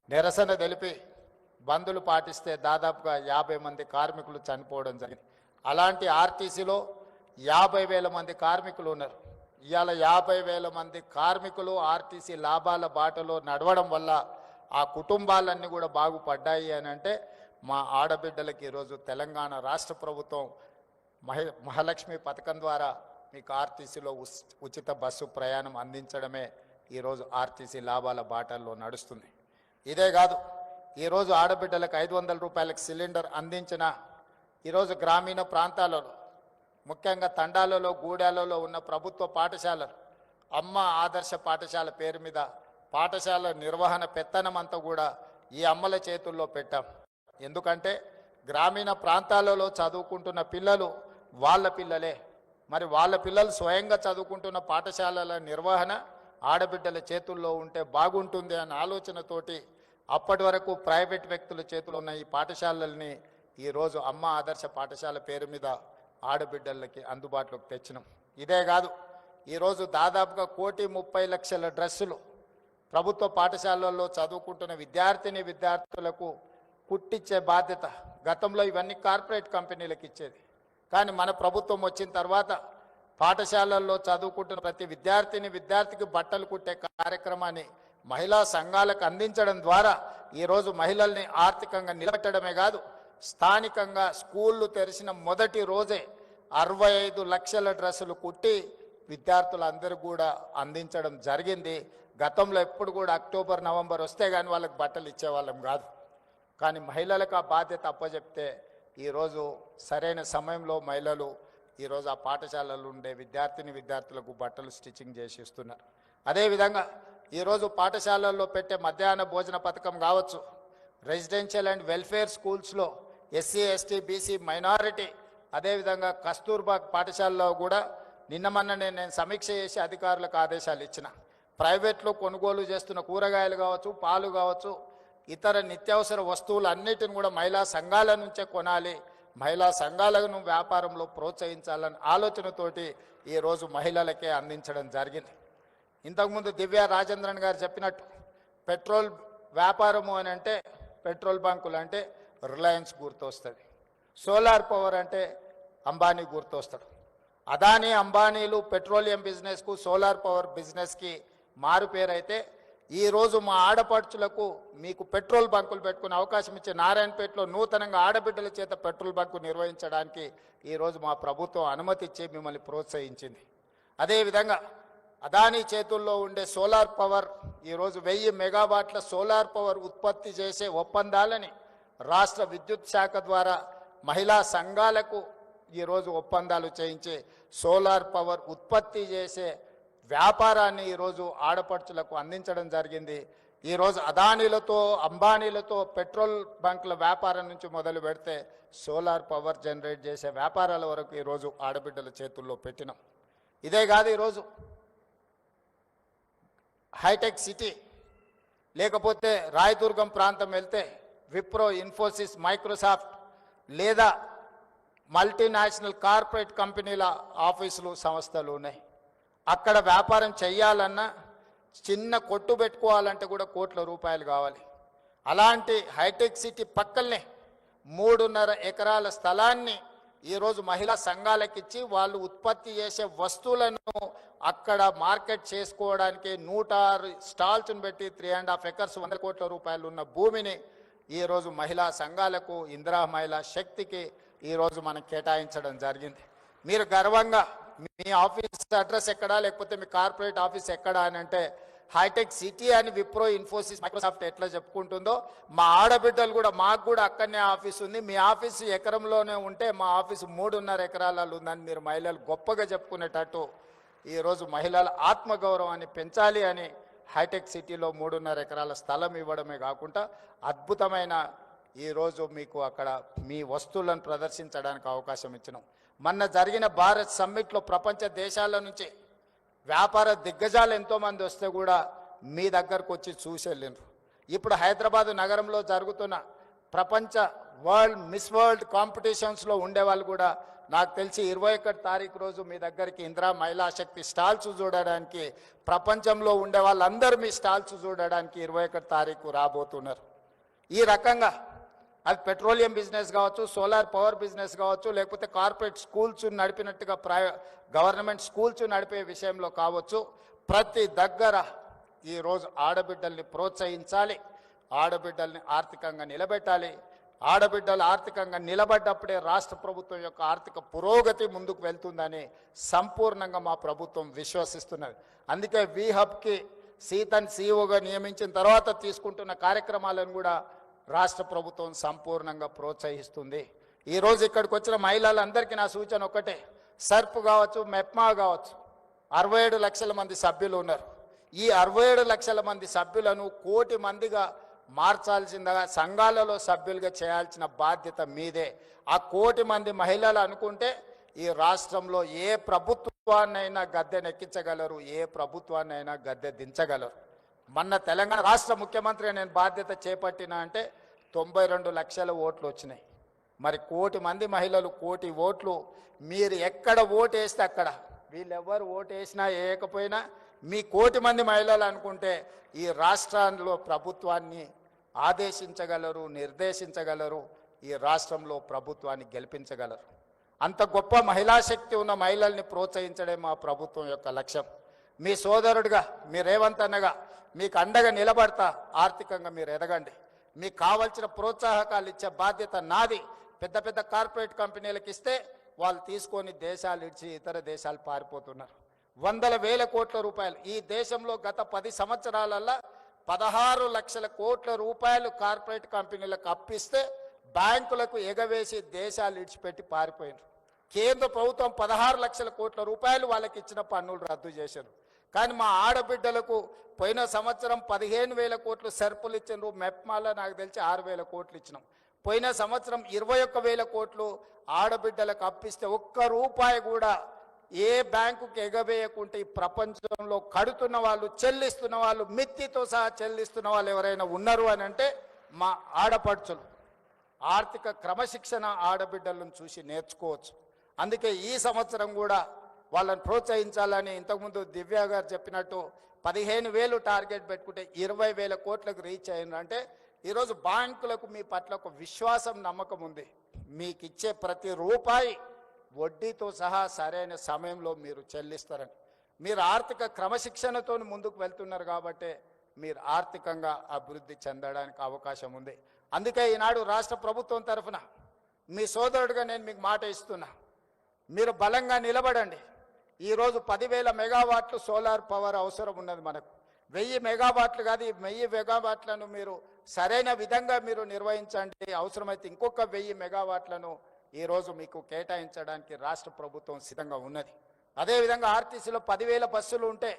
నిరసన తెలిపి బందులు పాటిస్తే దాదాపుగా 50 మంది కార్మికులు చనిపోవడం జరిగింది. అలాంటి ఆర్టీసీలో 50,000 మంది కార్మికులు ఉన్నారు. ఇవాళ 50,000 మంది కార్మికులు ఆర్టీసీ లాభాల బాటలో నడవడం వల్ల ఆ కుటుంబాలన్నీ కూడా బాగుపడ్డాయి అని అంటే మా ఆడబిడ్డలకి ఈరోజు తెలంగాణ రాష్ట్ర ప్రభుత్వం మహాలక్ష్మి పథకం ద్వారా మీకు ఆర్టీసీలో ఉచిత బస్సు ప్రయాణం అందించడమే ఈరోజు ఆర్టీసీ లాభాల బాటల్లో నడుస్తుంది. ఇదే కాదు, ఈరోజు ఆడబిడ్డలకు 500 రూపాయలకు సిలిండర్ అందించిన ఈరోజు గ్రామీణ ప్రాంతాలలో, ముఖ్యంగా తండాలలో, గూడాలలో ఉన్న ప్రభుత్వ పాఠశాలలు అమ్మ ఆదర్శ పాఠశాల పేరు మీద పాఠశాల నిర్వహణ పెత్తనం అంతా కూడా ఈ అమ్మల చేతుల్లో పెట్టాం. ఎందుకంటే గ్రామీణ ప్రాంతాలలో చదువుకుంటున్న పిల్లలు వాళ్ళ పిల్లలే. మరి వాళ్ళ పిల్లలు స్వయంగా చదువుకుంటున్న పాఠశాలల నిర్వహణ ఆడబిడ్డల చేతుల్లో ఉంటే బాగుంటుంది అన్న ఆలోచనతోటి అప్పటి వరకు ప్రైవేట్ వ్యక్తుల చేతుల్లో ఉన్న ఈ పాఠశాలల్ని ఈరోజు అమ్మ ఆదర్శ పాఠశాల పేరు మీద ఆడబిడ్డలకి అందుబాటులోకి తెచ్చినాం. ఇదే కాదు, ఈరోజు దాదాపుగా 1,30,00,000 డ్రెస్సులు ప్రభుత్వ పాఠశాలల్లో చదువుకుంటున్న విద్యార్థులకు కుట్టించే బాధ్యత. గతంలో ఇవన్నీ కార్పొరేట్ కంపెనీలకు ఇచ్చేది. కానీ మన ప్రభుత్వం వచ్చిన తర్వాత పాఠశాలల్లో చదువుకుంటున్న ప్రతి విద్యార్థికి బట్టలు కుట్టే కార్యక్రమాన్ని మహిళా సంఘాలకు అందించడం ద్వారా ఈరోజు మహిళల్ని ఆర్థికంగా నిలబెట్టడమే కాదు, స్థానికంగా స్కూళ్ళు తెరిచిన మొదటి రోజే 65 లక్షల డ్రెస్సులు కుట్టి విద్యార్థులందరూ కూడా అందించడం జరిగింది. గతంలో ఎప్పుడు కూడా అక్టోబర్, నవంబర్ వస్తే కానీ వాళ్ళకి బట్టలు ఇచ్చేవాళ్ళం కాదు. కానీ మహిళలకు ఆ బాధ్యత అప్పచెప్తే ఈరోజు సరైన సమయంలో మహిళలు ఈరోజు ఆ పాఠశాలలు ఉండే విద్యార్థులకు బట్టలు స్టిచ్చింగ్ చేసి ఇస్తున్నారు. అదేవిధంగా ఈరోజు పాఠశాలల్లో పెట్టే మధ్యాహ్న భోజన పథకం కావచ్చు, రెసిడెన్షియల్ అండ్ వెల్ఫేర్ స్కూల్స్లో ఎస్సీ, ఎస్టీ, బీసీ, మైనారిటీ, అదేవిధంగా కస్తూర్బా పాఠశాలలో కూడా నిన్నమన్ననే నేను సమీక్ష చేసి అధికారులకు ఆదేశాలు ఇచ్చిన. ప్రైవేట్లో కొనుగోలు చేస్తున్న కూరగాయలు కావచ్చు, పాలు కావచ్చు, ఇతర నిత్యావసర వస్తువులు అన్నిటిని కూడా మహిళా సంఘాల నుంచే కొనాలి, మహిళా సంఘాలను వ్యాపారంలో ప్రోత్సహించాలన్న ఆలోచనతోటి ఈరోజు మహిళలకే అందించడం జరిగింది. ఇంతకుముందు దివ్య రాజేంద్రన్ గారు చెప్పినట్టు పెట్రోల్ వ్యాపారము అని అంటే పెట్రోల్ బంకులు అంటే రిలయన్స్ గుర్తొస్తుంది, సోలార్ పవర్ అంటే అంబానీ గుర్తొస్తాడు. అదానీ అంబానీలు పెట్రోలియం బిజినెస్కు, సోలార్ పవర్ బిజినెస్కి మారు పేరైతే ఈరోజు మా ఆడపడుచులకు మీకు పెట్రోల్ బంకులు పెట్టుకునే అవకాశం ఇచ్చే నారాయణపేటలో నూతనంగా ఆడబిడ్డల చేత పెట్రోల్ బంకు నిర్వహించడానికి ఈరోజు మా ప్రభుత్వం అనుమతి ఇచ్చి మిమ్మల్ని ప్రోత్సహించింది. అదేవిధంగా అదానీ చేతుల్లో ఉండే సోలార్ పవర్ ఈరోజు 1000 మెగావాట్ల సోలార్ పవర్ ఉత్పత్తి చేసే ఒప్పందాలని రాష్ట్ర విద్యుత్ శాఖ ద్వారా మహిళా సంఘాలకు ఈరోజు ఒప్పందాలు చేయించి సోలార్ పవర్ ఉత్పత్తి చేసే వ్యాపారాన్ని ఈరోజు ఆడపడుచులకు అందించడం జరిగింది. ఈరోజు అదానీలతో, అంబానీలతో పెట్రోల్ బంకుల వ్యాపారం నుంచి మొదలు పెడితే సోలార్ పవర్ జనరేట్ చేసే వ్యాపారాల వరకు ఈరోజు ఆడబిడ్డల చేతుల్లో పెట్టినాం. ఇదే కాదు, ఈరోజు హైటెక్ సిటీ లేకపోతే రాయదుర్గం ప్రాంతం వెళ్తే విప్రో, ఇన్ఫోసిస్, మైక్రోసాఫ్ట్ లేదా మల్టీనేషనల్ కార్పొరేట్ కంపెనీల ఆఫీసులు, సంస్థలు ఉన్నాయి. అక్కడ వ్యాపారం చేయాలన్నా చిన్న కొట్టు పెట్టుకోవాలంటే కూడా కోట్ల రూపాయలు కావాలి. అలాంటి హైటెక్ సిటీ పక్కనే 3.5 ఎకరాల స్థలాన్ని ఈరోజు మహిళా సంఘాలకు ఇచ్చి వాళ్ళు ఉత్పత్తి చేసే వస్తువులను అక్కడ మార్కెట్ చేసుకోవడానికి 106 స్టాల్స్ను పెట్టి 3.5 ఎకర్స్ 100 కోట్ల రూపాయలు ఉన్న భూమిని ఈరోజు మహిళా సంఘాలకు, ఇందిరా మహిళా శక్తికి ఈరోజు మనం కేటాయించడం జరిగింది. మీరు గర్వంగా మీ ఆఫీస్ అడ్రస్ ఎక్కడా, లేకపోతే మీ కార్పొరేట్ ఆఫీస్ ఎక్కడా అని అంటే హైటెక్ సిటీ అని విప్రో, ఇన్ఫోసిస్, మైక్రోసాఫ్ట్ ఎట్లా చెప్పుకుంటుందో మా ఆడబిడ్డలు కూడా, మాకు కూడా అక్కడనే ఆఫీస్ ఉంది, మీ ఆఫీసు ఎకరంలోనే ఉంటే మా ఆఫీసు 3.5 ఎకరాలలో ఉందని మీరు మహిళలు గొప్పగా చెప్పుకునేటట్టు ఈరోజు మహిళల ఆత్మగౌరవాన్ని పెంచాలి అని హైటెక్ సిటీలో 3.5 ఎకరాల స్థలం ఇవ్వడమే కాకుండా అద్భుతమైన ఈరోజు మీకు అక్కడ మీ వస్తువులను ప్రదర్శించడానికి అవకాశం ఇచ్చినాం. మొన్న జరిగిన భారత్ సమ్మిట్లో ప్రపంచ దేశాల నుంచి వ్యాపార దిగ్గజాలు ఎంతోమంది వస్తే కూడా మీ దగ్గరకు వచ్చి చూసి వెళ్ళినారు. ఇప్పుడు హైదరాబాద్ నగరంలో జరుగుతున్న ప్రపంచ మిస్ వరల్డ్ కాంపిటీషన్స్లో ఉండేవాళ్ళు కూడా నాకు తెలిసి 21 తారీఖు రోజు మీ దగ్గరికి ఇందిరా మహిళా శక్తి స్టాల్స్ చూడడానికి, ప్రపంచంలో ఉండే వాళ్ళందరూ మీ స్టాల్స్ చూడడానికి 21 తారీఖు రాబోతున్నారు. ఈ రకంగా అది పెట్రోలియం బిజినెస్ కావచ్చు, సోలార్ పవర్ బిజినెస్ కావచ్చు, లేకపోతే కార్పొరేట్ స్కూల్స్ నడిపినట్టుగా గవర్నమెంట్ స్కూల్స్ నడిపే విషయంలో కావచ్చు, ప్రతి దగ్గర ఈరోజు ఆడబిడ్డల్ని ప్రోత్సహించాలి, ఆడబిడ్డల్ని ఆర్థికంగా నిలబెట్టాలి. ఆడబిడ్డలు ఆర్థికంగా నిలబడ్డప్పుడే రాష్ట్ర ప్రభుత్వం యొక్క ఆర్థిక పురోగతి ముందుకు వెళ్తుందని సంపూర్ణంగా మా ప్రభుత్వం విశ్వసిస్తున్నది. అందుకే వి హబ్కి సీతన్ సీఓగా నియమించిన తర్వాత తీసుకుంటున్న కార్యక్రమాలను కూడా రాష్ట్ర ప్రభుత్వం సంపూర్ణంగా ప్రోత్సహిస్తుంది. ఈరోజు ఇక్కడికి వచ్చిన మహిళలందరికీ నా సూచన ఒక్కటే, సర్ప్ కావచ్చు, మెప్మా కావచ్చు, 67 లక్షల మంది సభ్యులు ఉన్నారు. ఈ 67 లక్షల మంది సభ్యులను 1 కోటి మందిగా మార్చాల్సిందిగా సంఘాలలో సభ్యులుగా చేయాల్సిన బాధ్యత మీదే. ఆ 1 కోటి మంది మహిళలు అనుకుంటే ఈ రాష్ట్రంలో ఏ ప్రభుత్వాన్నైనా గద్దెనెక్కించగలరు, ఏ ప్రభుత్వాన్నైనా గద్దె దించగలరు. మొన్న తెలంగాణ రాష్ట్ర ముఖ్యమంత్రిగా నేను బాధ్యత చేపట్టిన అంటే 92 లక్షల ఓట్లు వచ్చినాయి. మరి 1 కోటి మంది మహిళలు 1 కోటి ఓట్లు, మీరు ఎక్కడ ఓటు వేస్తే అక్కడ, వీళ్ళెవ్వరు ఓటు వేసినా వేయకపోయినా మీ 1 కోటి మంది మహిళలు అనుకుంటే ఈ రాష్ట్రంలో ప్రభుత్వాన్ని ఆదేశించగలరు, నిర్దేశించగలరు, ఈ రాష్ట్రంలో ప్రభుత్వాన్ని గెలిపించగలరు. అంత గొప్ప మహిళా శక్తి ఉన్న మహిళల్ని ప్రోత్సహించడం మా ప్రభుత్వం యొక్క లక్ష్యం. మీ సోదరుడిగా, మీ రేవంత్ అన్నగా మీకు అండగా నిలబడతా. ఆర్థికంగా మీరు ఎదగండి. మీకు కావాల్సిన ప్రోత్సాహకాలు ఇచ్చే బాధ్యత నాది. పెద్ద పెద్ద కార్పొరేట్ కంపెనీలకు ఇస్తే వాళ్ళు తీసుకొని దేశాలు ఇచ్చి ఇతర దేశాలు పారిపోతున్నారు. వందల వేల కోట్ల రూపాయలు ఈ దేశంలో గత 10 సంవత్సరాలలో 16 లక్షల కోట్ల రూపాయలు కార్పొరేట్ కంపెనీలకు అప్పిస్తే బ్యాంకులకు ఎగవేసి దేశాలు ఇడిచిపెట్టి పారిపోయినారు. కేంద్ర ప్రభుత్వం 16 లక్షల కోట్ల రూపాయలు వాళ్ళకి ఇచ్చిన పన్నులు రద్దు చేశారు. కానీ మా ఆడబిడ్డలకు పోయిన సంవత్సరం 15,000 కోట్లు సర్పులు ఇచ్చినారు. మెప్మాలో నాకు తెలిసి 6,000 కోట్లు ఇచ్చినాం. పోయిన సంవత్సరం 21,000 కోట్లు ఆడబిడ్డలకు అప్పిస్తే 1 రూపాయి కూడా ఏ బ్యాంకుకి ఎగవేయకుంటే ఈ ప్రపంచంలో కడుతున్న వాళ్ళు, చెల్లిస్తున్న వాళ్ళు, మిత్తితో సహా చెల్లిస్తున్న వాళ్ళు ఎవరైనా ఉన్నారు అని అంటే మా ఆడపడుచులు. ఆర్థిక క్రమశిక్షణ ఆడబిడ్డలను చూసి నేర్చుకోవచ్చు. అందుకే ఈ సంవత్సరం కూడా వాళ్ళని ప్రోత్సహించాలని ఇంతకుముందు దివ్య గారు చెప్పినట్టు 15,000 టార్గెట్ పెట్టుకుంటే 20,000 కోట్లకు రీచ్ అయిందంటే ఈరోజు బ్యాంకులకు మీ పట్ల ఒక విశ్వాసం, నమ్మకం ఉంది. మీకు ఇచ్చే ప్రతి రూపాయి వడ్డీతో సహా సరైన సమయంలో మీరు చెల్లిస్తారని. మీరు ఆర్థిక క్రమశిక్షణతో ముందుకు వెళ్తున్నారు కాబట్టి మీరు ఆర్థికంగా అభివృద్ధి చెందడానికి అవకాశం ఉంది. అందుకే ఈనాడు రాష్ట్ర ప్రభుత్వం తరఫున మీ సోదరుడిగా నేను మీకు మాట ఇస్తున్నా, మీరు బలంగా నిలబడండి. ఈరోజు 10,000 మెగావాట్లు సోలార్ పవర్ అవసరం ఉన్నది మనకు. 1000 మెగావాట్లు కాదు, ఈ 1000 మెగావాట్లను మీరు సరైన విధంగా మీరు నిర్వహించండి. అవసరమైతే ఇంకొక 1000 మెగావాట్లను ఈరోజు మీకు కేటాయించడానికి రాష్ట్ర ప్రభుత్వం సిద్ధంగా ఉన్నది. అదేవిధంగా ఆర్టీసీలో 10,000 బస్సులు ఉంటే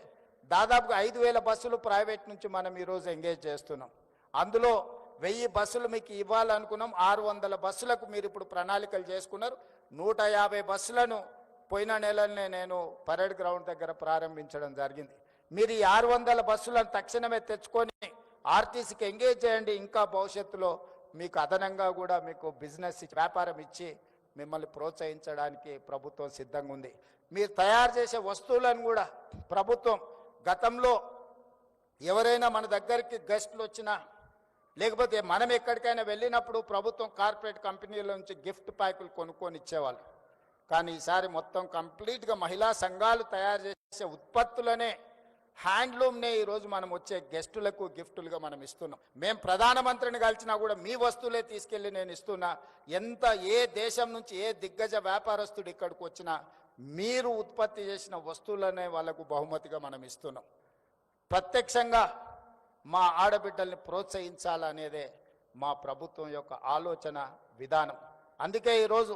దాదాపుగా 5,000 బస్సులు ప్రైవేట్ నుంచి మనం ఈరోజు ఎంగేజ్ చేస్తున్నాం. అందులో 1000 బస్సులు మీకు ఇవ్వాలనుకున్నాం. 600 బస్సులకు మీరు ఇప్పుడు ప్రణాళికలు చేసుకున్నారు. 150 బస్సులను పోయిన నెలనే నేను పరేడ్ గ్రౌండ్ దగ్గర ప్రారంభించడం జరిగింది. మీరు ఈ 600 బస్సులను తక్షణమే తెచ్చుకొని ఆర్టీసీకి ఎంగేజ్ చేయండి. ఇంకా భవిష్యత్తులో మీకు అదనంగా కూడా మీకు బిజినెస్ వ్యాపారం ఇచ్చి మిమ్మల్ని ప్రోత్సహించడానికి ప్రభుత్వం సిద్ధంగా ఉంది. మీరు తయారు చేసే వస్తువులను కూడా ప్రభుత్వం, గతంలో ఎవరైనా మన దగ్గరికి గెస్టులు వచ్చినా లేకపోతే మనం ఎక్కడికైనా వెళ్ళినప్పుడు ప్రభుత్వం కార్పొరేట్ కంపెనీల నుంచి గిఫ్ట్ ప్యాకులు కొనుక్కొని ఇచ్చేవాళ్ళు. కానీ ఈసారి మొత్తం కంప్లీట్గా మహిళా సంఘాలు తయారు చేసే ఉత్పత్తులనే, హ్యాండ్లూమ్నే ఈరోజు మనం వచ్చే గెస్టులకు గిఫ్టులుగా మనం ఇస్తున్నాం. మేము ప్రధానమంత్రిని కలిసినా కూడా మీ వస్తువులే తీసుకెళ్ళి నేను ఇస్తున్నా. ఏ దేశం నుంచి ఏ దిగ్గజ వ్యాపారస్తుడు ఇక్కడికి వచ్చినా మీరు ఉత్పత్తి చేసిన వస్తువులనే వాళ్ళకు బహుమతిగా మనం ఇస్తున్నాం. ప్రత్యక్షంగా మా ఆడబిడ్డల్ని ప్రోత్సహించాలనేదే మా ప్రభుత్వం యొక్క ఆలోచన విధానం. అందుకే ఈరోజు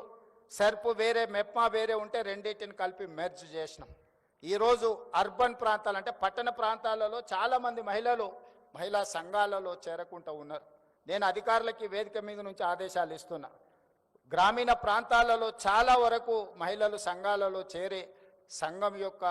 సర్పు వేరే, మెప్మా వేరే ఉంటే రెండింటిని కలిపి మెర్జ్ చేసినాం. ఈరోజు అర్బన్ ప్రాంతాలు అంటే పట్టణ ప్రాంతాలలో చాలామంది మహిళలు మహిళా సంఘాలలో చేరకుంటూ ఉన్నారు. నేను అధికారులకి వేదిక మీద నుంచి ఆదేశాలు ఇస్తున్నా. గ్రామీణ ప్రాంతాలలో చాలా వరకు మహిళలు సంఘాలలో చేరి సంఘం యొక్క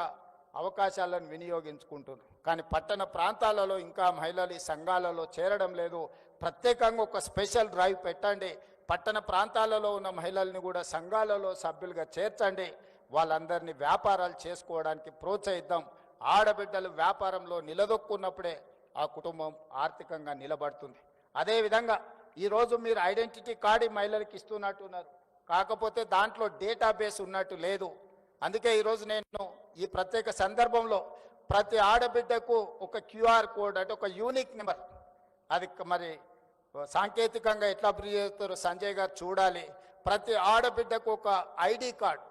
అవకాశాలను వినియోగించుకుంటున్నారు. కానీ పట్టణ ప్రాంతాలలో ఇంకా మహిళలు ఈ సంఘాలలో చేరడం లేదు. ప్రత్యేకంగా ఒక స్పెషల్ డ్రైవ్ పెట్టండి. పట్టణ ప్రాంతాలలో ఉన్న మహిళల్ని కూడా సంఘాలలో సభ్యులుగా చేర్చండి. వాళ్ళందరినీ వ్యాపారాలు చేసుకోవడానికి ప్రోత్సహిద్దాం. ఆడబిడ్డలు వ్యాపారంలో నిలదొక్కున్నప్పుడే ఆ కుటుంబం ఆర్థికంగా నిలబడుతుంది. అదేవిధంగా ఈరోజు మీరు ఐడెంటిటీ కార్డు మహిళలకు ఇస్తున్నట్టున్నారు, కాకపోతే దాంట్లో డేటాబేస్ ఉన్నట్టు లేదు. అందుకే ఈరోజు నేను ఈ ప్రత్యేక సందర్భంలో ప్రతి ఆడబిడ్డకు ఒక క్యూఆర్ కోడ్ అంటే ఒక యూనిక్ నెంబర్, అది మరి సాంకేతికంగా ఎట్లా అభివృద్ధి చేస్తారో సంజయ్ గారు చూడాలి. ప్రతి ఆడబిడ్డకు ఒక ఐడి కార్డ్,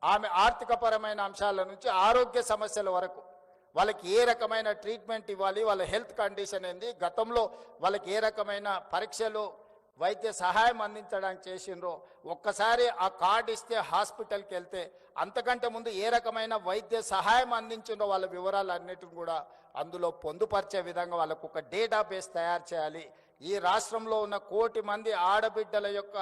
ఆమె ఆర్థికపరమైన అంశాల నుంచి ఆరోగ్య సమస్యల వరకు వాళ్ళకి ఏ రకమైన ట్రీట్మెంట్ ఇవ్వాలి, వాళ్ళ హెల్త్ కండిషన్ ఏంది, గతంలో వాళ్ళకి ఏ రకమైన పరీక్షలు వైద్య సహాయం అందించడానికి చేసిండ్రో ఒక్కసారి ఆ కార్డు ఇస్తే హాస్పిటల్కి వెళ్తే అంతకంటే ముందు ఏ రకమైన వైద్య సహాయం అందించిండ్రో వాళ్ళ వివరాలన్నిటిని కూడా అందులో పొందుపరిచే విధంగా వాళ్ళకు ఒక డేటాబేస్ తయారు చేయాలి. ఈ రాష్ట్రంలో ఉన్న 1 కోటి మంది ఆడబిడ్డల యొక్క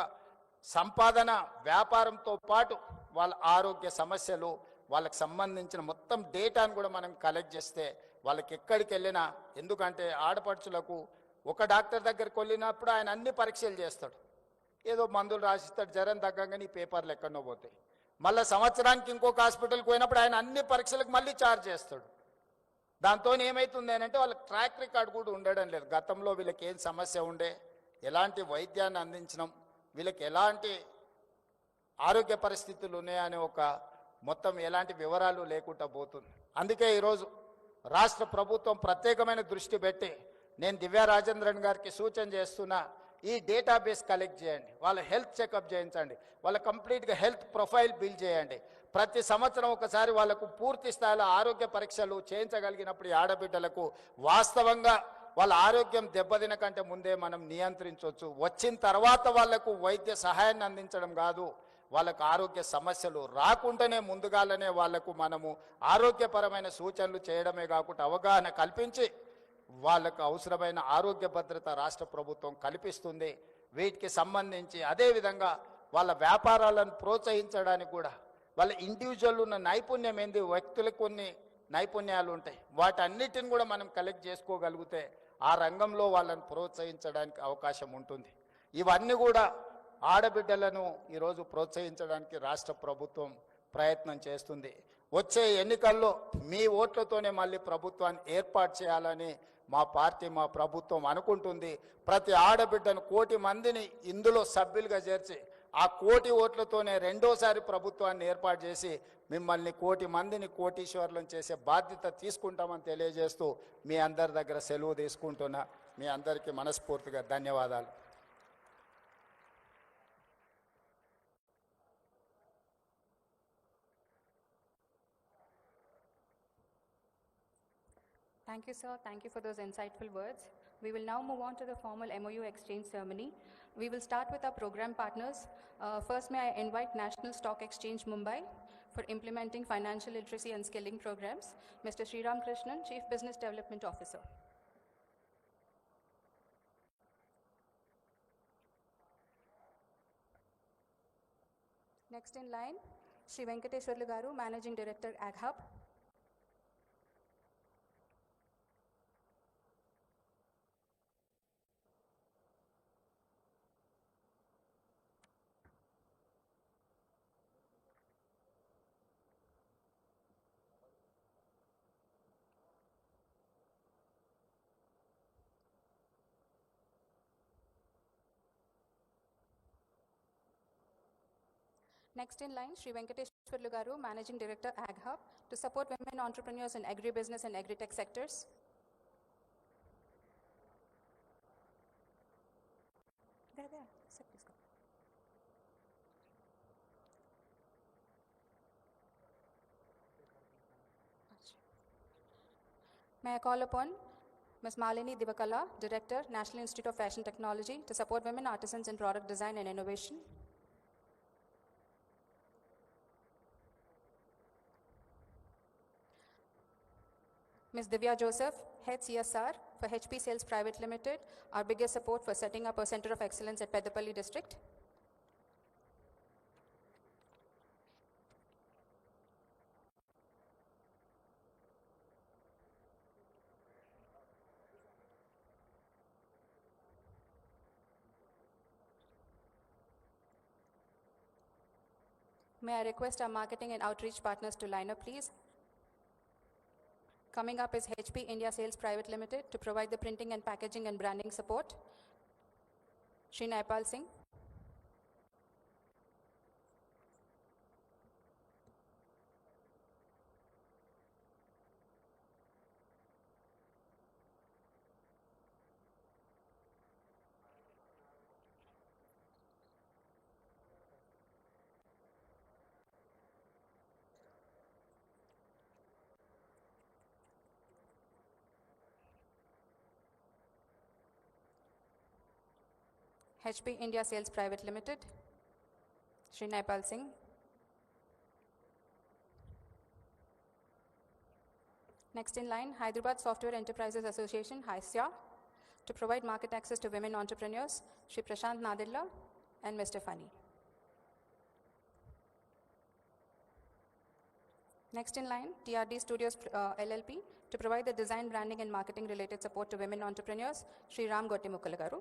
సంపాదన వ్యాపారంతో పాటు వాళ్ళ ఆరోగ్య సమస్యలు వాళ్ళకి సంబంధించిన మొత్తం డేటాను కూడా మనం కలెక్ట్ చేస్తే వాళ్ళకి ఎక్కడికి వెళ్ళినా, ఎందుకంటే ఆడపడుచులకు ఒక డాక్టర్ దగ్గరికి వెళ్ళినప్పుడు ఆయన అన్ని పరీక్షలు చేస్తాడు, ఏదో మందులు రాసిస్తాడు, జ్వరం తగ్గగానే ఈ పేపర్లు ఎక్కడో పోతాయి. మళ్ళీ సంవత్సరానికి ఇంకొక హాస్పిటల్కి పోయినప్పుడు ఆయన అన్ని పరీక్షలకు మళ్ళీ ఛార్జ్ చేస్తాడు. దాంతో ఏమవుతుంది అని అంటే వాళ్ళకి ట్రాక్ రికార్డ్ కూడా ఉండడం లేదు. గతంలో వీళ్ళకి ఏం సమస్య ఉండే, ఎలాంటి వైద్యాన్ని అందించడం, వీళ్ళకి ఎలాంటి ఆరోగ్య పరిస్థితులు ఉన్నాయనే ఒక మొత్తం ఎలాంటి వివరాలు లేకుండా పోతుంది. అందుకే ఈరోజు రాష్ట్ర ప్రభుత్వం ప్రత్యేకమైన దృష్టి పెట్టి నేను దివ్యా రాజేంద్రన్ గారికి సూచన చేస్తున్నా, ఈ డేటాబేస్ కలెక్ట్ చేయండి, వాళ్ళ హెల్త్ చెకప్ చేయించండి, వాళ్ళ కంప్లీట్గా హెల్త్ ప్రొఫైల్ బిల్డ్ చేయండి. ప్రతి సంవత్సరం ఒకసారి వాళ్ళకు పూర్తి స్థాయిలో ఆరోగ్య పరీక్షలు చేయించగలిగినప్పుడు ఈ ఆడబిడ్డలకు వాస్తవంగా వాళ్ళ ఆరోగ్యం దెబ్బతిన కంటే ముందే మనం నియంత్రించవచ్చు. వచ్చిన తర్వాత వాళ్లకు వైద్య సహాయాన్ని అందించడం కాదు, వాళ్ళకు ఆరోగ్య సమస్యలు రాకుండానే ముందుగానే వాళ్లకు మనము ఆరోగ్యపరమైన సూచనలు చేయడమే కాకుండా అవగాహన కల్పించి వాళ్ళకు అవసరమైన ఆరోగ్య భద్రత రాష్ట్ర ప్రభుత్వం కల్పిస్తుంది. వీటికి సంబంధించి అదేవిధంగా వాళ్ళ వ్యాపారాలను ప్రోత్సహించడానికి కూడా వాళ్ళ ఇండివిజువల్ ఉన్న నైపుణ్యం ఏంది, వ్యక్తులకు కొన్ని నైపుణ్యాలు ఉంటాయి, వాటన్నిటిని కూడా మనం కలెక్ట్ చేసుకోగలిగితే ఆ రంగంలో వాళ్ళని ప్రోత్సహించడానికి అవకాశం ఉంటుంది. ఇవన్నీ కూడా ఆడబిడ్డలను ఈరోజు ప్రోత్సహించడానికి రాష్ట్ర ప్రభుత్వం ప్రయత్నం చేస్తుంది. వచ్చే ఎన్నికల్లో మీ ఓట్లతోనే మళ్ళీ ప్రభుత్వాన్ని ఏర్పాటు చేయాలని మా పార్టీ, మా ప్రభుత్వం అనుకుంటుంది. ప్రతి ఆడబిడ్డను 1 కోటి మందిని ఇందులో సభ్యులుగా చేర్చి ఆ 1 కోటి ఓట్లతోనే రెండోసారి ప్రభుత్వాన్ని ఏర్పాటు చేసి మిమ్మల్ని 1 కోటి మందిని కోటీశ్వర్లను చేసే బాధ్యత తీసుకుంటామని తెలియజేస్తూ మీ అందరి దగ్గర సెలవు తీసుకుంటున్నా. మీ అందరికీ మనస్ఫూర్తిగా ధన్యవాదాలు. Thank you, sir. Thank you for those insightful words. We will now move on to the formal MOU exchange ceremony. We will start with our program partners. First, may I invite National Stock Exchange Mumbai for implementing financial literacy and skilling programs, Mr. Sriram Krishnan, Chief Business Development Officer. Next in line, Sri Venkateshwarlu Garu, Managing Director, AgHub. Next in line, Sri Venkateshwarlu Garu, Managing Director, AgHub, to support women entrepreneurs in agribusiness and agritech sectors. There. Sir, please go. May I call upon Ms. Malini Divakala, Director, National Institute of Fashion Technology, to support women artisans in product design and innovation. Ms. Divya Joseph, Head CSR for HP Sales Private Limited, our biggest support for setting up a Center of Excellence at Peddapalli District. May I request our marketing and outreach partners to line up, please. Coming up is HP India Sales Private Limited to provide the printing and packaging and branding support. Shri Naipal Singh. HP India Sales Private Limited, Shri Naipal Singh. Next in line, Hyderabad Software Enterprises Association, HYSIA, to provide market access to women entrepreneurs, Shri Prashant Nadilla and Mr. Funny. Next in line, TRD Studios LLP, to provide the design, branding and marketing related support to women entrepreneurs, Shri Ram Gotti Mukkalagaru.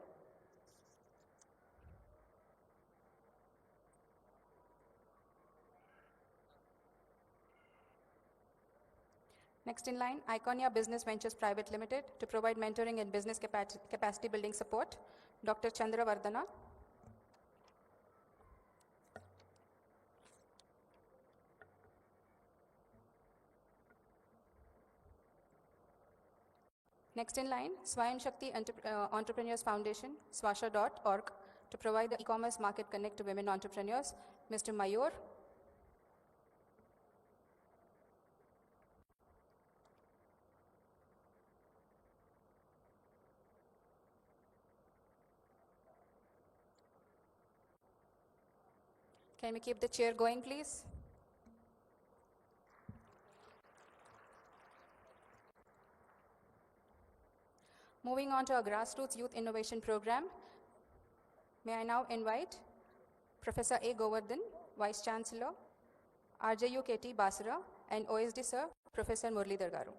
Next in line, Iconia Business Ventures Private Limited, to provide mentoring and business capacity building support, Dr. Chandra Vardhana. Next in line, Swayam Shakti Entrepreneurs Foundation, swasha.org, to provide the e-commerce market connect to women entrepreneurs, Mr. Mayur. Can we keep the chair going, please? Moving on to our Grassroots Youth Innovation Program, may I now invite Professor A. Govardhan, Vice Chancellor, RJU KT Basra, and OSD Sir, Professor Muralidhar Garu.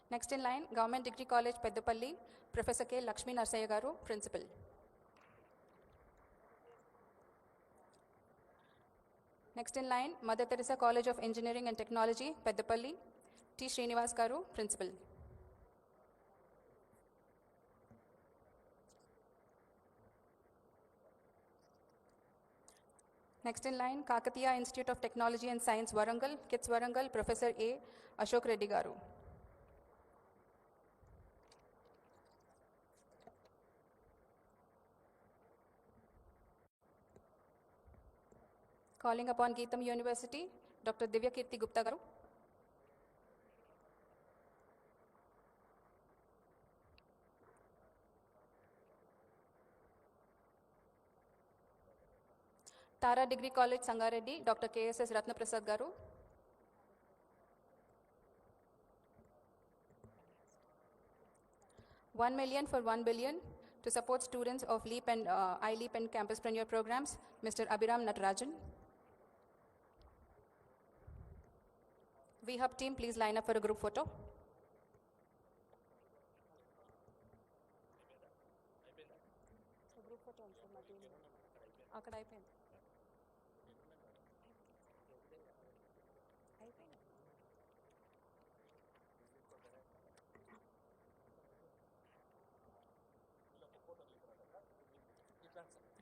Next in line, Government Degree College, Peddapalli, Professor K. Lakshmi Narsaya Garu, Principal. Next in line, Mother Teresa College of Engineering and Technology, Peddapalli, T. Srinivas Garu, Principal. Next in line, Kakatiya Institute of Technology and Science, Warangal, KITS Warangal, Professor A. Ashok Reddy Garu. Calling upon Geetam University, Dr. Divya Kirti Gupta Garu. Tara Degree College, Sangareddy, Dr. KSS Ratna Prasad Garu. $1 million for 1 billion to support students of LEAP and iLEAP and Campuspreneur programs, Mr. Abhiram Natarajan. VHub team, please line up for a group photo.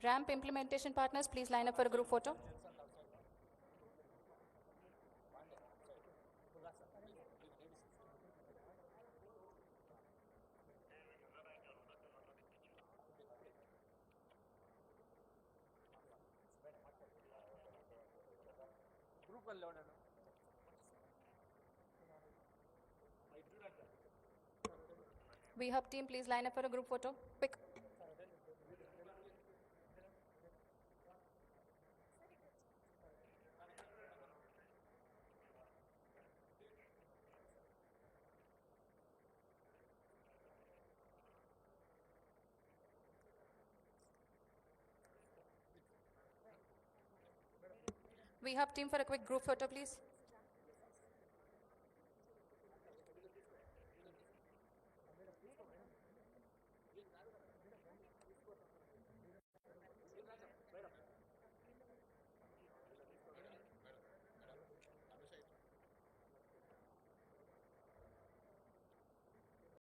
Ramp implementation partners, please line up for a group photo. VHub team, please line up for a group photo. Quick. VHub team for a quick group photo, please.